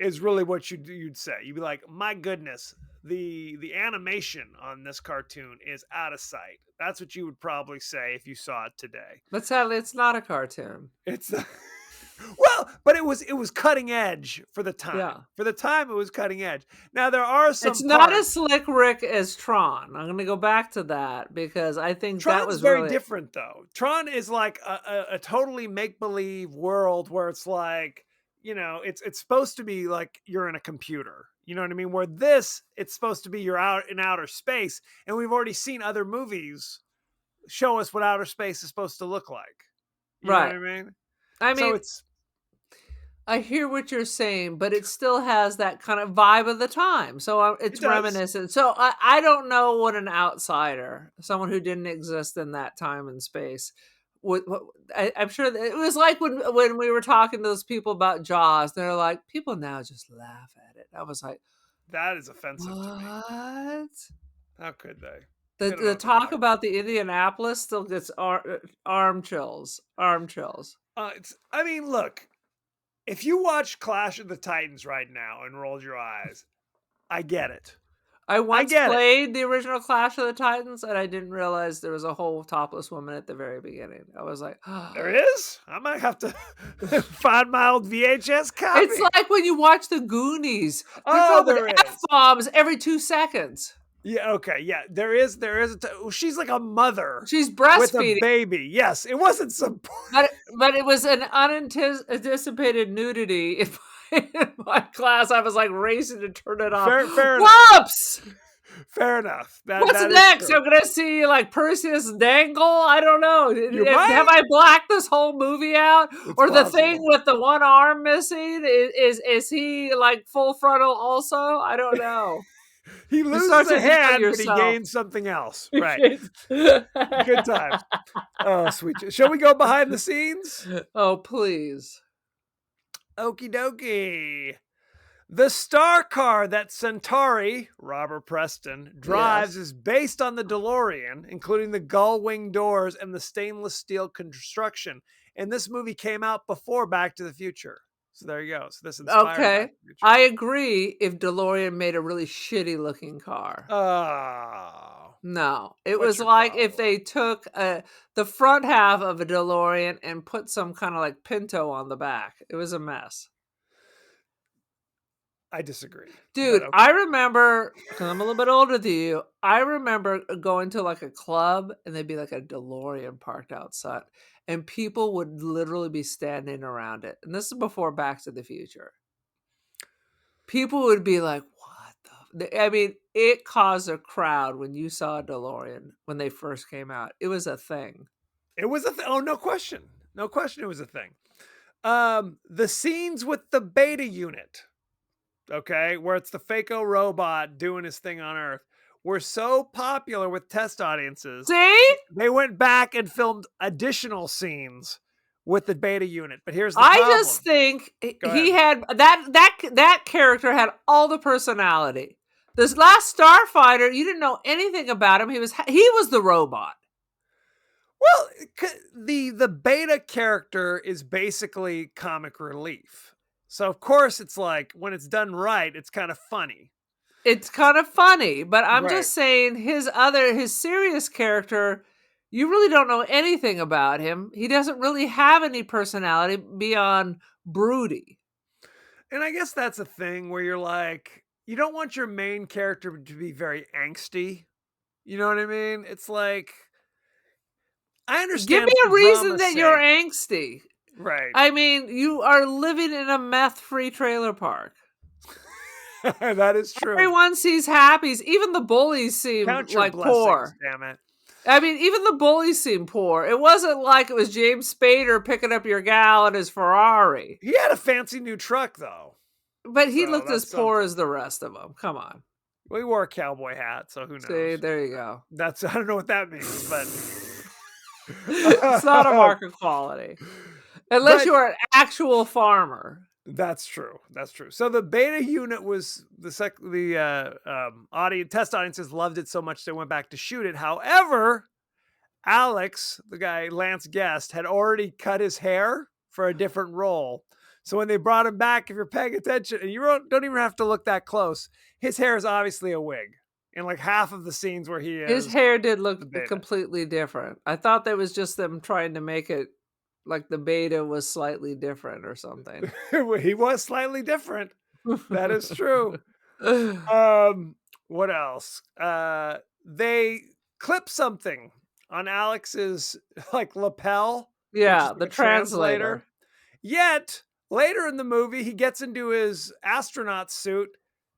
Is really what you'd say. You'd be like, "My goodness, the animation on this cartoon is out of sight." That's what you would probably say if you saw it today. But sadly, it's not a cartoon. It's well, but it was cutting edge for the time. Yeah. For the time, it was cutting edge. Now there are some. It's not as slick Rick as Tron. I'm going to go back to that because I think Tron's that was very really different, though. Tron is like a totally make believe world where it's like, it's supposed to be like you're in a computer. You know what I mean? Where it's supposed to be you're out in outer space, and we've already seen other movies show us what outer space is supposed to look like. You know what I mean? So I hear what you're saying, but it still has that kind of vibe of the time. So it's reminiscent. So I don't know what an outsider, someone who didn't exist in that time and space, I'm sure that it was like when we were talking to those people about Jaws. They're like, people now just laugh at it. I was like, that is offensive to me. What? How could they? The talk about the Indianapolis still gets arm chills. Arm chills. I mean, look. If you watch Clash of the Titans right now and rolled your eyes, I get it. I once get it. played the original Clash of the Titans, and I didn't realize there was a whole topless woman at the very beginning. I was like, There is? I might have to find my old VHS copy. it's like when you watch the Goonies. They're Oh, dropping there is. F-bombs every 2 seconds. Yeah, okay, yeah. There is she's like a mother She's with breastfeeding. a baby. Yes, it wasn't some But it was an unanticipated nudity in my class. I was like racing to turn it off. Fair enough. Whoops! Fair enough. What's that is next? true. I'm gonna see like Perseus Dangle. I don't know. Have I blacked this whole movie out? Or the thing with the one arm missing? Is he like full frontal also? I don't know. He start loses to a think of hand, but he yourself. gains something else. Right. Good times. Oh, sweet. Shall we go behind the scenes? Oh, please. Okie dokie. The star car that Centauri, Robert Preston, drives is based on the DeLorean, including the gull wing doors and the stainless steel construction. And this movie came out before Back to the Future. So there you go. So this inspired Back to the Future. I agree if DeLorean made a really shitty looking car. Oh. No, it What's was your like problem? if they took the front half of a DeLorean and put some kind of like Pinto on the back. It was a mess. I disagree. Dude, okay. I remember, because I'm a little bit older than you, I remember going to like a club and there'd be like a DeLorean parked outside and people would literally be standing around it. And this is before Back to the Future. People would be like, what the... I mean, it caused a crowd when you saw a DeLorean when they first came out. It was a thing. It was a thing. Oh, no question. No question it was a thing. The scenes with the beta unit, okay, where it's the Fako robot doing his thing on Earth, were so popular with test audiences. See? They went back and filmed additional scenes with the beta unit. But here's the problem. I just think he had that character had all the personality. This Last Starfighter, you didn't know anything about him. He was the robot. Well, the beta character is basically comic relief. So of course it's like when it's done right, it's kind of funny. It's kind of funny, but I'm just saying his serious character, you really don't know anything about him. He doesn't really have any personality beyond broody. And I guess that's a thing where you're like, you don't want your main character to be very angsty. You know what I mean? It's like, I understand. Give me a reason that you're angsty. Right. I mean, you are living in a meth-free trailer park. That is true. Everyone sees happies. Even the bullies seem like poor. Damn it. I mean, even the bullies seem poor. It wasn't like it was James Spader picking up your gal in his Ferrari. He had a fancy new truck, though. But he looked as poor as the rest of them. Come on. Well, he wore a cowboy hat, so who knows? See, there you go. I don't know what that means, but... It's not a mark of quality. Unless you are an actual farmer. That's true. That's true. So the beta unit was test audiences loved it so much they went back to shoot it. However, Alex, the guy Lance Guest, had already cut his hair for a different role. So when they brought him back, if you're paying attention, and you don't even have to look that close, his hair is obviously a wig. In like half of the scenes where he is. His hair did look completely different. I thought that was just them trying to make it like the beta was slightly different or something. He was slightly different. That is true. What else? They clip something on Alex's like lapel. Yeah, the translator. Yet later in the movie, he gets into his astronaut suit.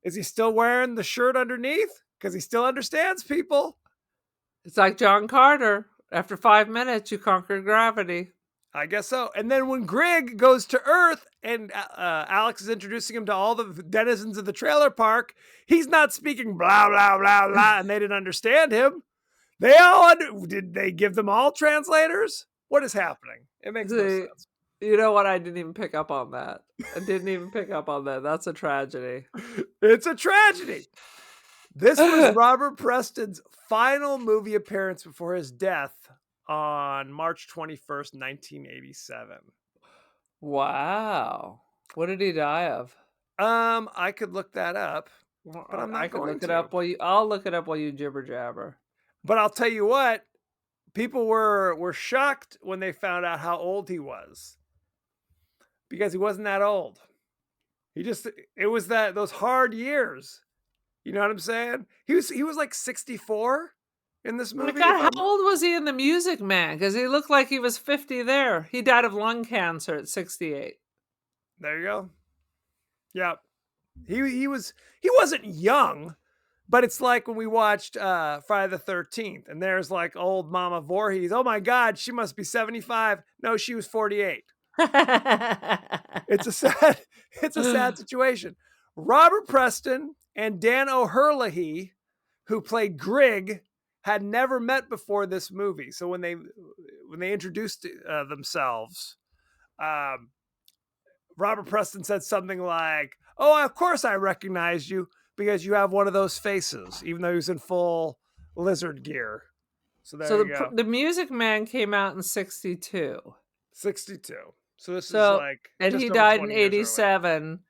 Is he still wearing the shirt underneath? Because he still understands people. It's like John Carter. After 5 minutes, you conquer gravity. I guess so. And then when Greg goes to Earth and Alex is introducing him to all the denizens of the trailer park, he's not speaking blah, blah, blah, blah, and they didn't understand him. Did they give them all translators? What is happening? It makes no sense. You know what? I didn't even pick up on that. That's a tragedy. It's a tragedy. This was Robert Preston's final movie appearance before his death on March 21st, 1987. Wow. What did he die of? I could look that up. Well, but I'm I not can going look it to. up while you. I'll look it up while you jibber jabber. But I'll tell you what, people were shocked when they found out how old he was, because he wasn't that old. It was those hard years. You know what I'm saying? He was like 64 in this Oh my movie. God, how old was he in The Music Man? Because he looked like he was 50 there. He died of lung cancer at 68. There you go. Yeah. He wasn't young, but it's like when we watched Friday the 13th, and there's like old Mama Voorhees. Oh my God, she must be 75. No, she was 48. It's a sad, it's a sad situation. Robert Preston and Dan O'Herlihy, who played Grig, had never met before this movie. So when they introduced themselves, um, Robert Preston said something like, "Oh, of course I recognize you because you have one of those faces," even though he was in full lizard gear. So there So you go. the Music Man came out in 62. 62. So this is So, like and just he over died in 20 years early. 87.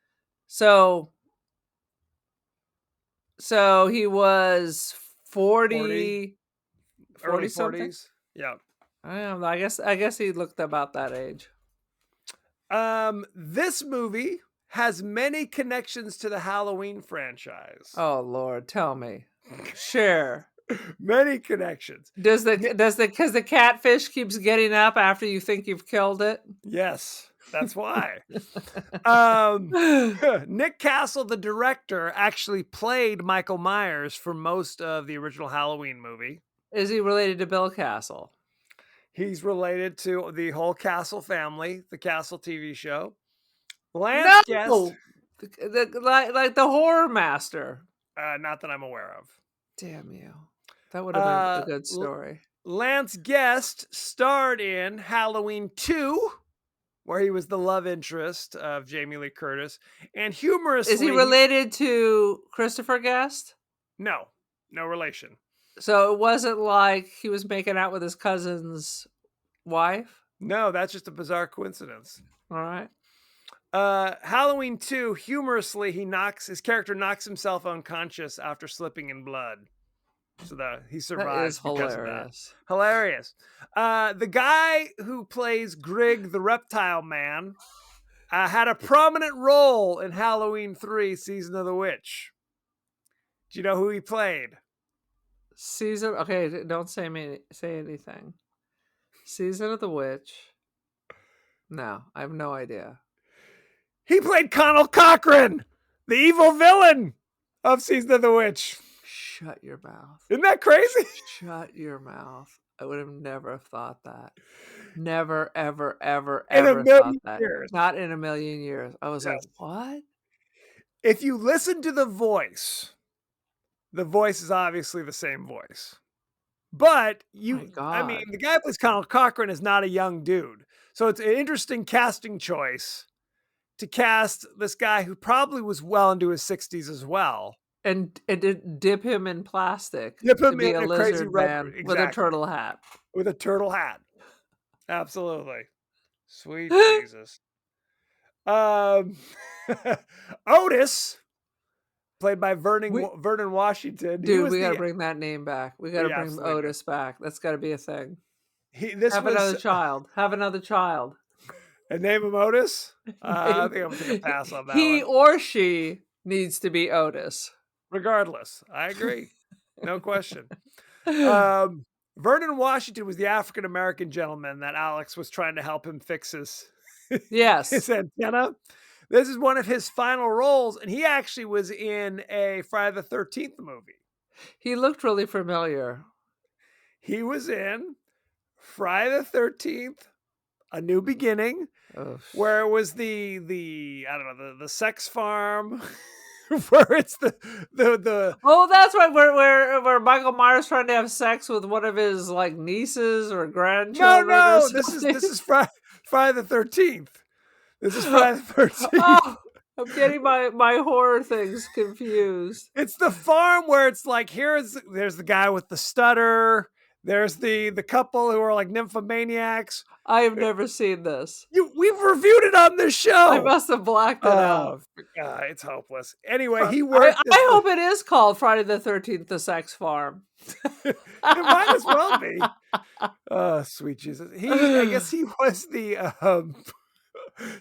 So he was 40 Early something. 40s. Yeah. I don't know. I guess he looked about that age. This movie has many connections to the Halloween franchise. Oh Lord, tell me. Sure. Many connections. Because the catfish keeps getting up after you think you've killed it? Yes, that's why. Nick Castle, the director, actually played Michael Myers for most of the original Halloween movie. Is he related to Bill Castle? He's related to the whole Castle family, the Castle TV show. Lance Guest, Like the horror master. not that I'm aware of. Damn you. That would have been a good L- story. Lance Guest starred in Halloween 2, where he was the love interest of Jamie Lee Curtis. And humorously... Is he related to Christopher Guest? No relation. So it wasn't like he was making out with his cousin's wife? No, that's just a bizarre coincidence. All right. Halloween 2, humorously, his character knocks himself unconscious after slipping in blood. So he survives because of that. Hilarious. The guy who plays Grig the Reptile Man had a prominent role in Halloween 3, Season of the Witch. Do you know who he played? Okay, don't say anything. Season of the Witch. No, I have no idea. He played Connell Cochran, the evil villain of Season of the Witch. Shut your mouth. Isn't that crazy? Shut your mouth. I would have never thought that. Never, ever, ever, In ever a thought million that. years. Not in a million years. I was like, Yes. what? If you listen to the voice is obviously the same voice. But I mean, the guy who plays Connell Cochran is not a young dude. So it's an interesting casting choice to cast this guy who probably was well into his 60s as well. And dip him in plastic. Dip him to be in a a crazy lizard rubber, man exactly. with a turtle hat. With a turtle hat. Absolutely. Sweet Jesus. Otis, played by Vernon Washington. Dude, we gotta bring that name back. We gotta bring Otis back. That's gotta be a thing. Another child. Have another child. And name him Otis? I think I'm gonna take a pass on that. He or she needs to be Otis. Regardless, I agree. No question. Vernon Washington was the African American gentleman that Alex was trying to help him fix his antenna. This is one of his final roles, and he actually was in a Friday the 13th movie. He looked really familiar. He was in Friday the 13th, A New Beginning, where it was the I don't know, the sex farm. Where it's the oh, that's right, where Michael Myers trying to have sex with one of his like nieces or grandchildren. No, this is Friday the 13th. This is Friday the 13th. Oh, I'm getting my horror things confused. It's the farm where it's like there's the guy with the stutter. There's the couple who are like nymphomaniacs. I have never seen this. We've reviewed it on this show. I must have blacked it out. It's hopeless. Anyway, he I worked. hope it is called Friday the 13th: The Sex Farm. It might as well be. Oh, sweet Jesus. I guess he was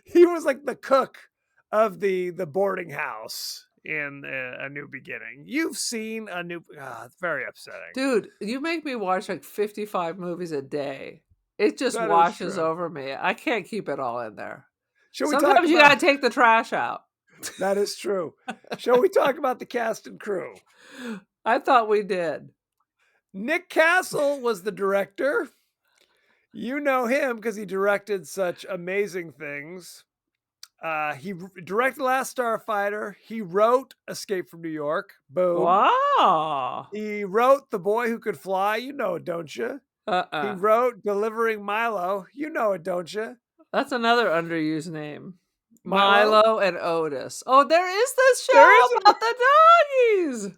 he was like the cook of the boarding house in A New Beginning. You've seen it's very upsetting. Dude, you make me watch like 55 movies a day. It just That is washes true. over me. I can't keep it all in there. Shall we talk Sometimes you about- gotta take the trash out. That is true. Shall we talk about the cast and crew? I thought we did. Nick Castle was the director. You know him because he directed such amazing things. He directed Last Starfighter. He wrote Escape from New York. Boom. Wow. He wrote The Boy Who Could Fly. You know it, don't you? He wrote Delivering Milo. You know it, don't you? That's another underused name. Milo? Milo and Otis. Oh, there is this show There is about the doggies.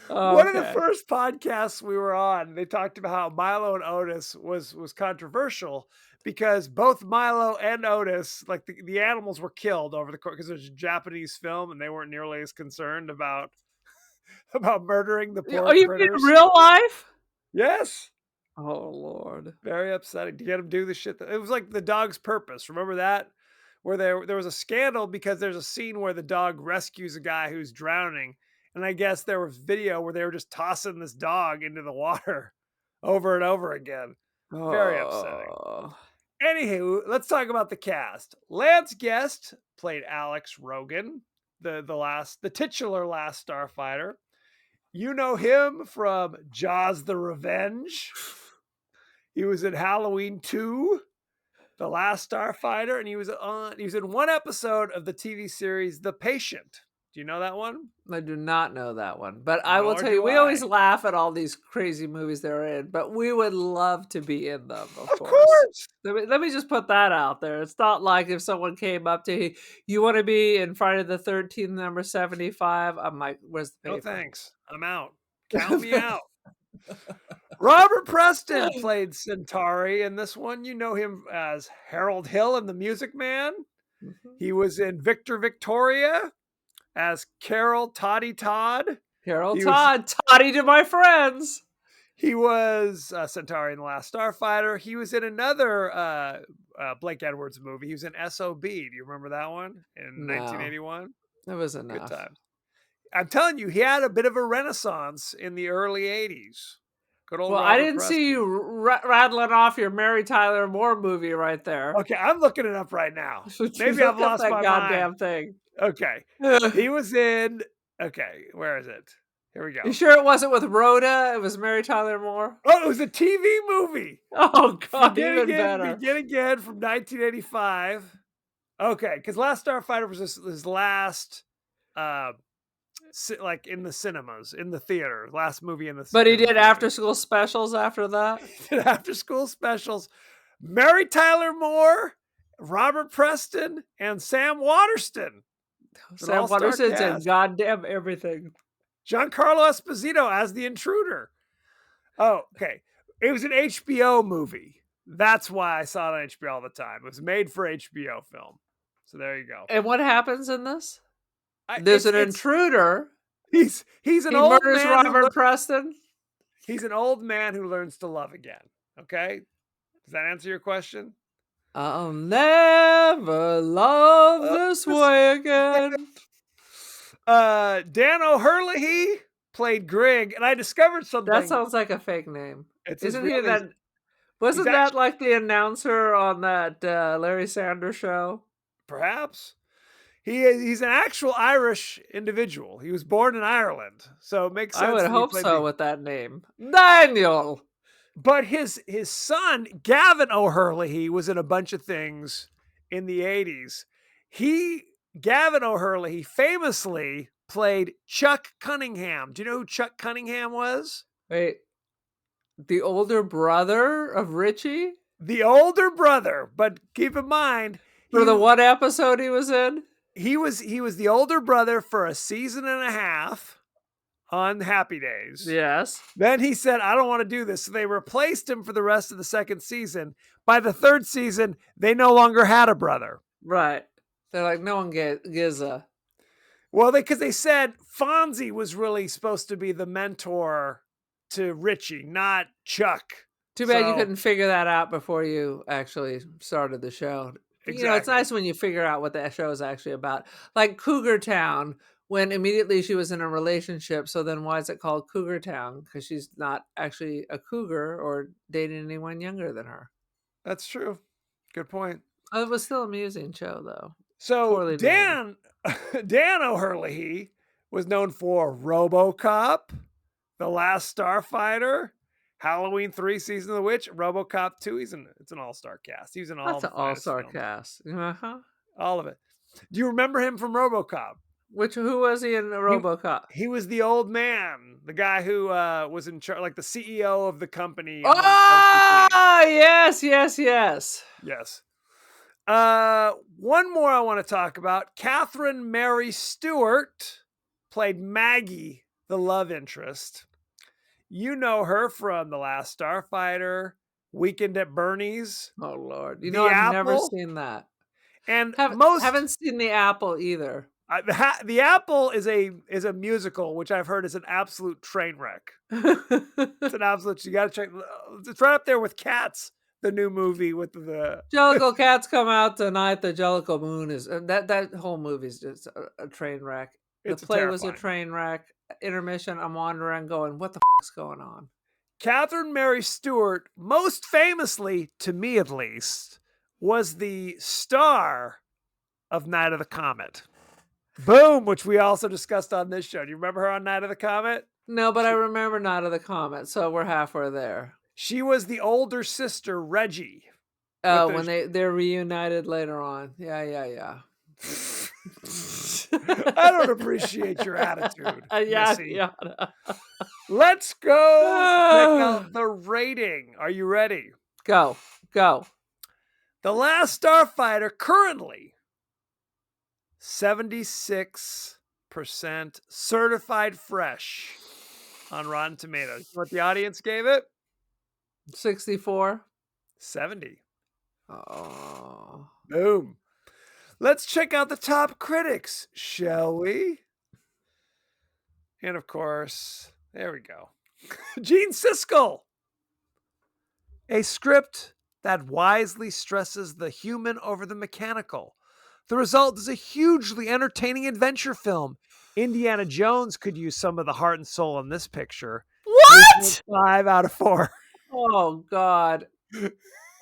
One of the Okay. first podcasts we were on, they talked about how Milo and Otis was controversial because both Milo and Otis, like the animals were killed over the course because it was a Japanese film and they weren't nearly as concerned about murdering the poor Oh, you mean critters. real life? Yes. Oh, Lord. Very upsetting to get him do the shit. It was like The Dog's Purpose. Remember that? Where there was a scandal because there's a scene where the dog rescues a guy who's drowning. And I guess there was video where they were just tossing this dog into the water over and over again. Very upsetting. Oh. Anywho, let's talk about the cast. Lance Guest played Alex Rogan, the titular Last Starfighter. You know him from Jaws the Revenge. He was in Halloween 2, The Last Starfighter, and he was in one episode of the TV series The Patient. Do you know that one? I do not know that one, but I will Nor tell you, do we always I. laugh at all these crazy movies they're in, but we would love to be in them, of Of course. course. Let me just put that out there. It's not like if someone came up to you want to be in Friday the 13th, number 75. I'm like, where's the paper? No thanks. I'm out. Count me out. Robert Preston played Centauri in this one. You know him as Harold Hill in The Music Man. Mhm. He was in Victor Victoria as Carol Toddy Todd. Carol He Todd, Toddy to my friends. He was Centauri in The Last Starfighter. He was in another Blake Edwards movie. He was in SOB. Do you remember that one in No. 1981? That was Good enough. times. I'm telling you, he had a bit of a renaissance in the early 80s. Good old Well, Robert I didn't Preston. see you rattling off your Mary Tyler Moore movie right there. Okay, I'm looking it up right now. Maybe Look I've up lost that my goddamn mind. thing. Okay. He was in. Okay, where is it? Here we go. You sure it wasn't with Rhoda? It was Mary Tyler Moore. Oh, it was a TV movie. Oh God, Begin even Again, better. Begin Again from 1985. Okay, because Last Starfighter was his last, like in the cinemas, in the theater, last movie in the. But he in the did theater. after school specials after that. He did after school specials. Mary Tyler Moore, Robert Preston, and Sam Waterston. Sam all-star Waterston's in cast. goddamn everything. Giancarlo Esposito as the intruder. Oh, okay. It was an HBO movie. That's why I saw it on HBO all the time. It was made for HBO film. So there you go. And what happens in this? There's an intruder. He's He an old murders man. Robert Preston. He's an old man who learns to love again. Okay? Does that answer your question? I'll never love this way again. Dan O'Herlihy played Grigg, and I discovered something. That sounds like a fake name. It's his Isn't he real- that? Wasn't he's that like the announcer on that Larry Sanders show? Perhaps. He's an actual Irish individual. He was born in Ireland, so it makes sense. I would that he hope played so the- with that name, Daniel. But his son, Gavin O'Herlihy, was in a bunch of things in the 80s. Gavin O'Herlihy famously played Chuck Cunningham. Do you know who Chuck Cunningham was? Wait, the older brother of Richie? The older brother, but keep in mind For the one episode he was in? he was the older brother for a season and a half on Happy Days. Yes. Then he said, I don't want to do this. So they replaced him for the rest of the second season. By the third season, they no longer had a brother. Right. They're like, no one gives a. Well, because they said Fonzie was really supposed to be the mentor to Richie, not Chuck. Too bad you So- couldn't figure that out before you actually started the show. You know, it's Exactly. nice when you figure out what the show is actually about. Like Cougar Town, when immediately she was in a relationship. So then why is it called Cougar Town? Because she's not actually a cougar or dating anyone younger than her. That's true. Good point. It was still an amusing show, though. So Poorly Dan O'Hurley was known for RoboCop, The Last Starfighter, Halloween 3, Season of the Witch, RoboCop 2. It's an all-star cast. He's in all That's the an finest all-star films. cast. Uh-huh. All of it. Do you remember him from RoboCop? Who was he in RoboCop? He was the old man, the guy who was in charge, like the CEO of the company. Oh, yes. Yes. One more I want to talk about. Catherine Mary Stewart played Maggie, the love interest. You know her from The Last Starfighter, Weekend at Bernie's, Oh, Lord. You The know, I've never Apple? seen that. and Haven't seen The Apple either. The Apple is a musical, which I've heard is an absolute train wreck. It's an absolute. You got to check. It's right up there with Cats, the new movie with the Jellicle Cats come out tonight. The Jellicle Moon is that whole movie is just a train wreck. It's The play was a terrifying. train wreck. Intermission. I'm wandering, going, what the is going on? Catherine Mary Stewart, most famously, to me at least, was the star of Night of the Comet. Boom, which we also discussed on this show. Do you remember her on Night of the Comet? No, but I remember Night of the Comet, so we're halfway there. She was the older sister, Reggie. Oh, With when they're reunited later on. Yeah. I don't appreciate your attitude. Missy. Yeah. Let's go check out the rating. Are you ready? Go. The Last Starfighter currently 76% certified fresh on Rotten Tomatoes. What the audience gave it? 64. 70. Oh. Boom. Let's check out the top critics, shall we? And of course, there we go. Gene Siskel. A script that wisely stresses the human over the mechanical. The result is a hugely entertaining adventure film. Indiana Jones could use some of the heart and soul in this picture. What? 5 out of 4. Oh, God.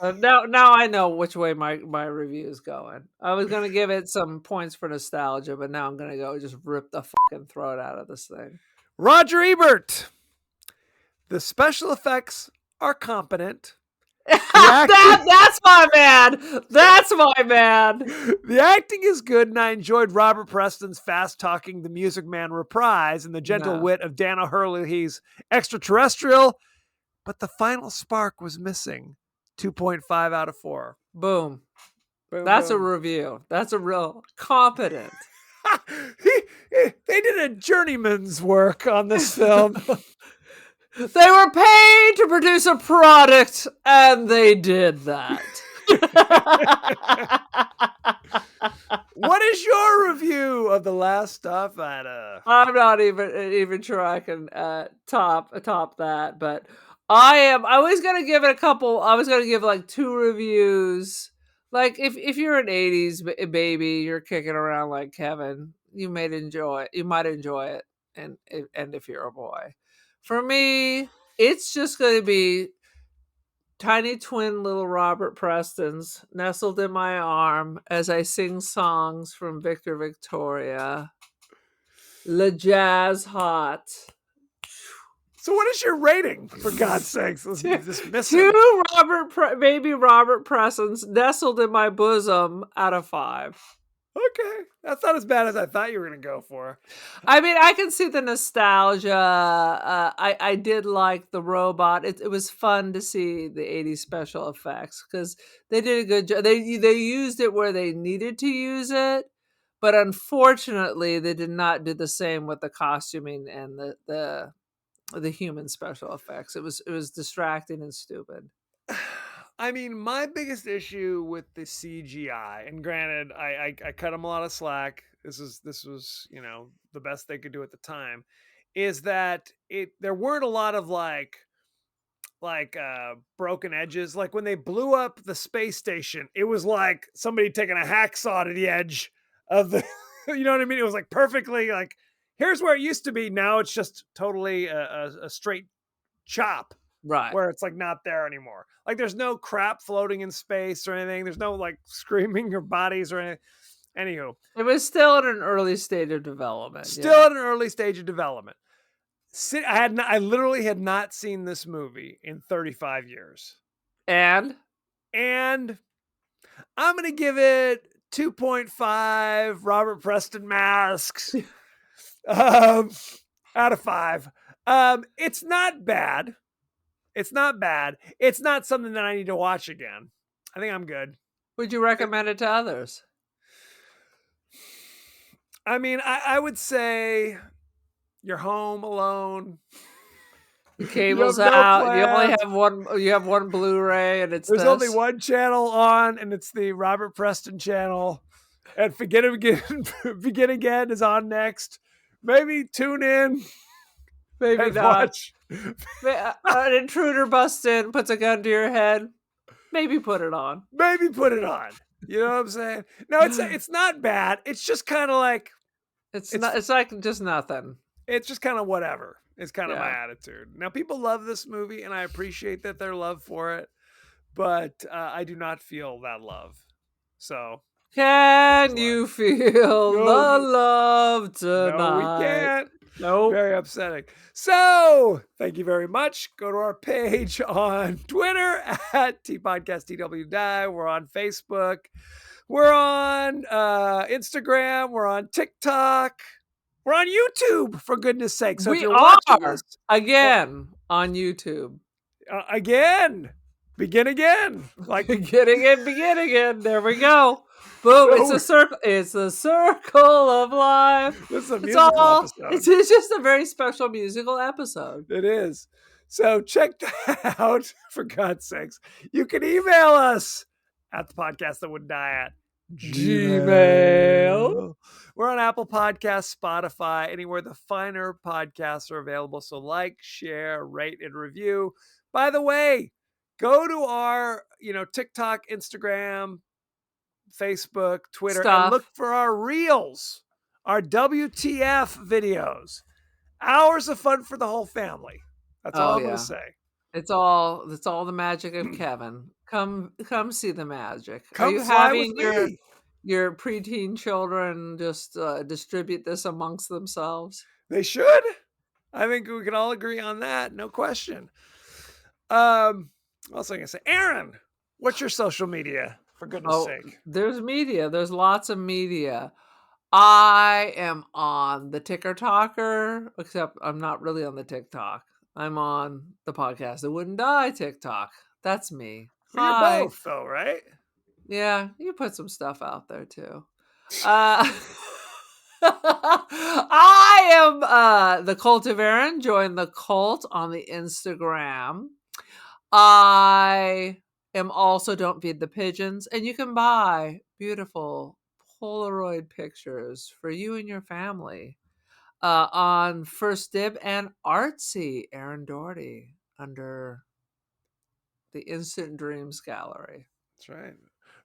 Now I know which way my review is going. I was going to give it some points for nostalgia, but now I'm going to go just rip the fucking throat out of this thing. Roger Ebert. The special effects are competent. That's my man. That's my man. The acting is good, and I enjoyed Robert Preston's fast-talking The Music Man reprise and the gentle wit of Dan O'Hurley's Extraterrestrial, but the final spark was missing. 2.5 out of 4. Boom. That's a review. That's a real competent. They did a journeyman's work on this film. They were paid to produce a product, and they did that. What is your review of The Last Starfighter? I'm not even sure I can top that, but I was gonna give it a couple. I was gonna give like 2 reviews. Like if you're an '80s baby, you're kicking around like Kevin, you might enjoy it, and if you're a boy. For me, it's just going to be tiny twin little Robert Prestons nestled in my arm as I sing songs from Victor Victoria. Le Jazz Hot. So what is your rating, for God's sakes? Let's dismiss it. 2 baby Robert Prestons nestled in my bosom out of 5. Okay. That's not as bad as I thought you were going to go for. I mean, I can see the nostalgia. I did like the robot. It was fun to see the 80s special effects because they did a good job. They used it where they needed to use it, But unfortunately, they did not do the same with the costuming and the human special effects. It was distracting and stupid. I mean, my biggest issue with the CGI, and granted, I cut them a lot of slack. This was the best they could do at the time, is that there weren't a lot of like broken edges. Like when they blew up the space station, it was like somebody taking a hacksaw to the edge of the you know what I mean? It was like perfectly like, here's where it used to be. Now it's just totally a straight chop, Right. where it's like not there anymore. Like there's no crap floating in space or anything. There's no like screaming or bodies or anything. Anywho, It was still in an early stage of development. still at an early stage of development. I literally had not seen this movie in 35 years. And I'm going to give it 2.5 Robert Preston masks out of 5. It's not bad. It's not bad. It's not something that I need to watch again. I think I'm good. would you recommend it to others? I mean, I would say you're home alone. The cable's no out. You only plans. have one. You have one Blu-ray, and it's There's this. only one channel on, and it's the Robert Preston channel. And Forget It Again, Begin Again is on next. Maybe tune in. Maybe and not. Watch. An intruder busts in, puts a gun to your head. Maybe put it on. Maybe put it on. You know what I'm saying? No, it's not bad. It's just kind of like It's not. It's like just nothing. it's just kind of whatever. It's kind of my Yeah. attitude. Now, people love this movie, and I appreciate that their love for it, but I do not feel that love. So, Can you feel No, the love tonight? no, we can't. Nope. Very upsetting. So, thank you very much. Go to our page on Twitter at TPodcastTWDie. We're on Facebook. We're on Instagram. We're on TikTok. We're on YouTube, for goodness sake. So if We you're watching are this again on YouTube. again, begin again. Like Begin again. There we go. Boom! So It's a circle. It's a circle of life. this is a It's musical all. episode. It's just a very special musical episode. It is. So check that out, for God's sakes. You can email us at the podcast that would die at Gmail. We're on Apple Podcasts, Spotify, anywhere the finer podcasts are available. So like, share, rate, and review. By the way, go to our TikTok, Instagram, Facebook, Twitter, Stuff. and look for our reels, our WTF videos. Hours of fun for the whole family. That's all I'm going to say. It's all the magic of Kevin. Come see the magic. Come Are you fly having with me. your preteen children just distribute this amongst themselves? They should. I think we can all agree on that. No question. What else was I going to say? Aaron, what's your social media, for goodness sake? There's media. There's lots of media. I am on the Ticker Talker, except I'm not really on the TikTok. I'm on the podcast That Wouldn't Die TikTok. That's me. Well, you're Hi. both, though, right? Yeah, you put some stuff out there too. I am the Cult of Aaron. Join the cult on the Instagram. I am also Don't Feed the Pigeons, and you can buy beautiful Polaroid pictures for you and your family on First Dib and Artsy, Aaron Doherty, under the Instant Dreams Gallery. That's right.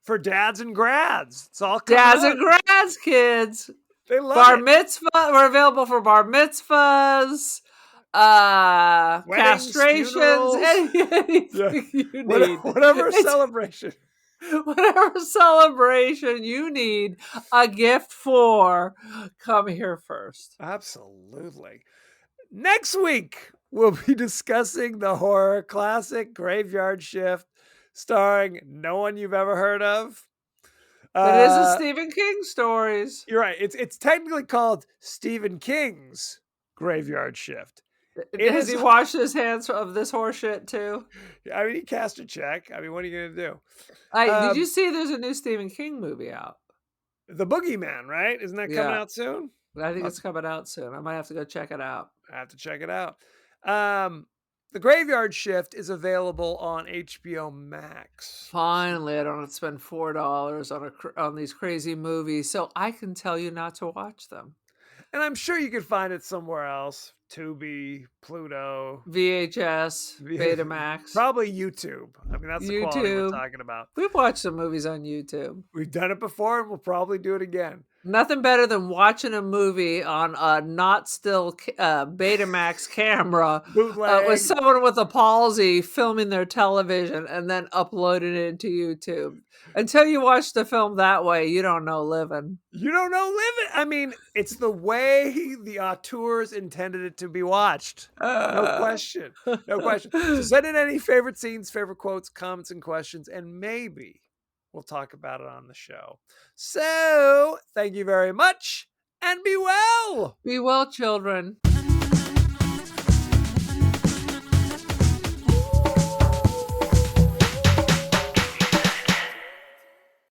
For dads and grads. It's all coming Dads up. and grads, kids. They love Bar it. mitzvah. We're available for bar mitzvahs, Weddings, castrations, funerals. anything you need. Whatever celebration. Whatever celebration you need a gift for, come here first. Absolutely. Next week, we'll be discussing the horror classic Graveyard Shift, starring no one you've ever heard of. It is a Stephen King stories. You're right. It's technically called Stephen King's Graveyard Shift. Has he washed his hands of this horse shit too? I mean, he cast a check. I mean, what are you going to do? Did you see there's a new Stephen King movie out? The Boogeyman, right? Isn't that coming Yeah. out soon? I think it's coming out soon. I might have to go check it out. I have to check it out. The Graveyard Shift is available on HBO Max. Finally, I don't have to spend $4 on these crazy movies, so I can tell you not to watch them. And I'm sure you could find it somewhere else. Tubi, Pluto, VHS, Betamax, probably YouTube. I mean, that's the quality we're YouTube. talking about. We've watched some movies on YouTube. We've done it before, and we'll probably do it again. Nothing better than watching a movie on a not still Betamax camera Bootleg. with someone with a palsy filming their television and then uploading it into YouTube. Until you watch the film that way, you don't know living. You don't know living. I mean, it's the way the auteurs intended it to be watched. No question. No question. So send in any favorite scenes, favorite quotes, comments, and questions, and maybe we'll talk about it on the show. So, thank you very much, and be well. Be well, children.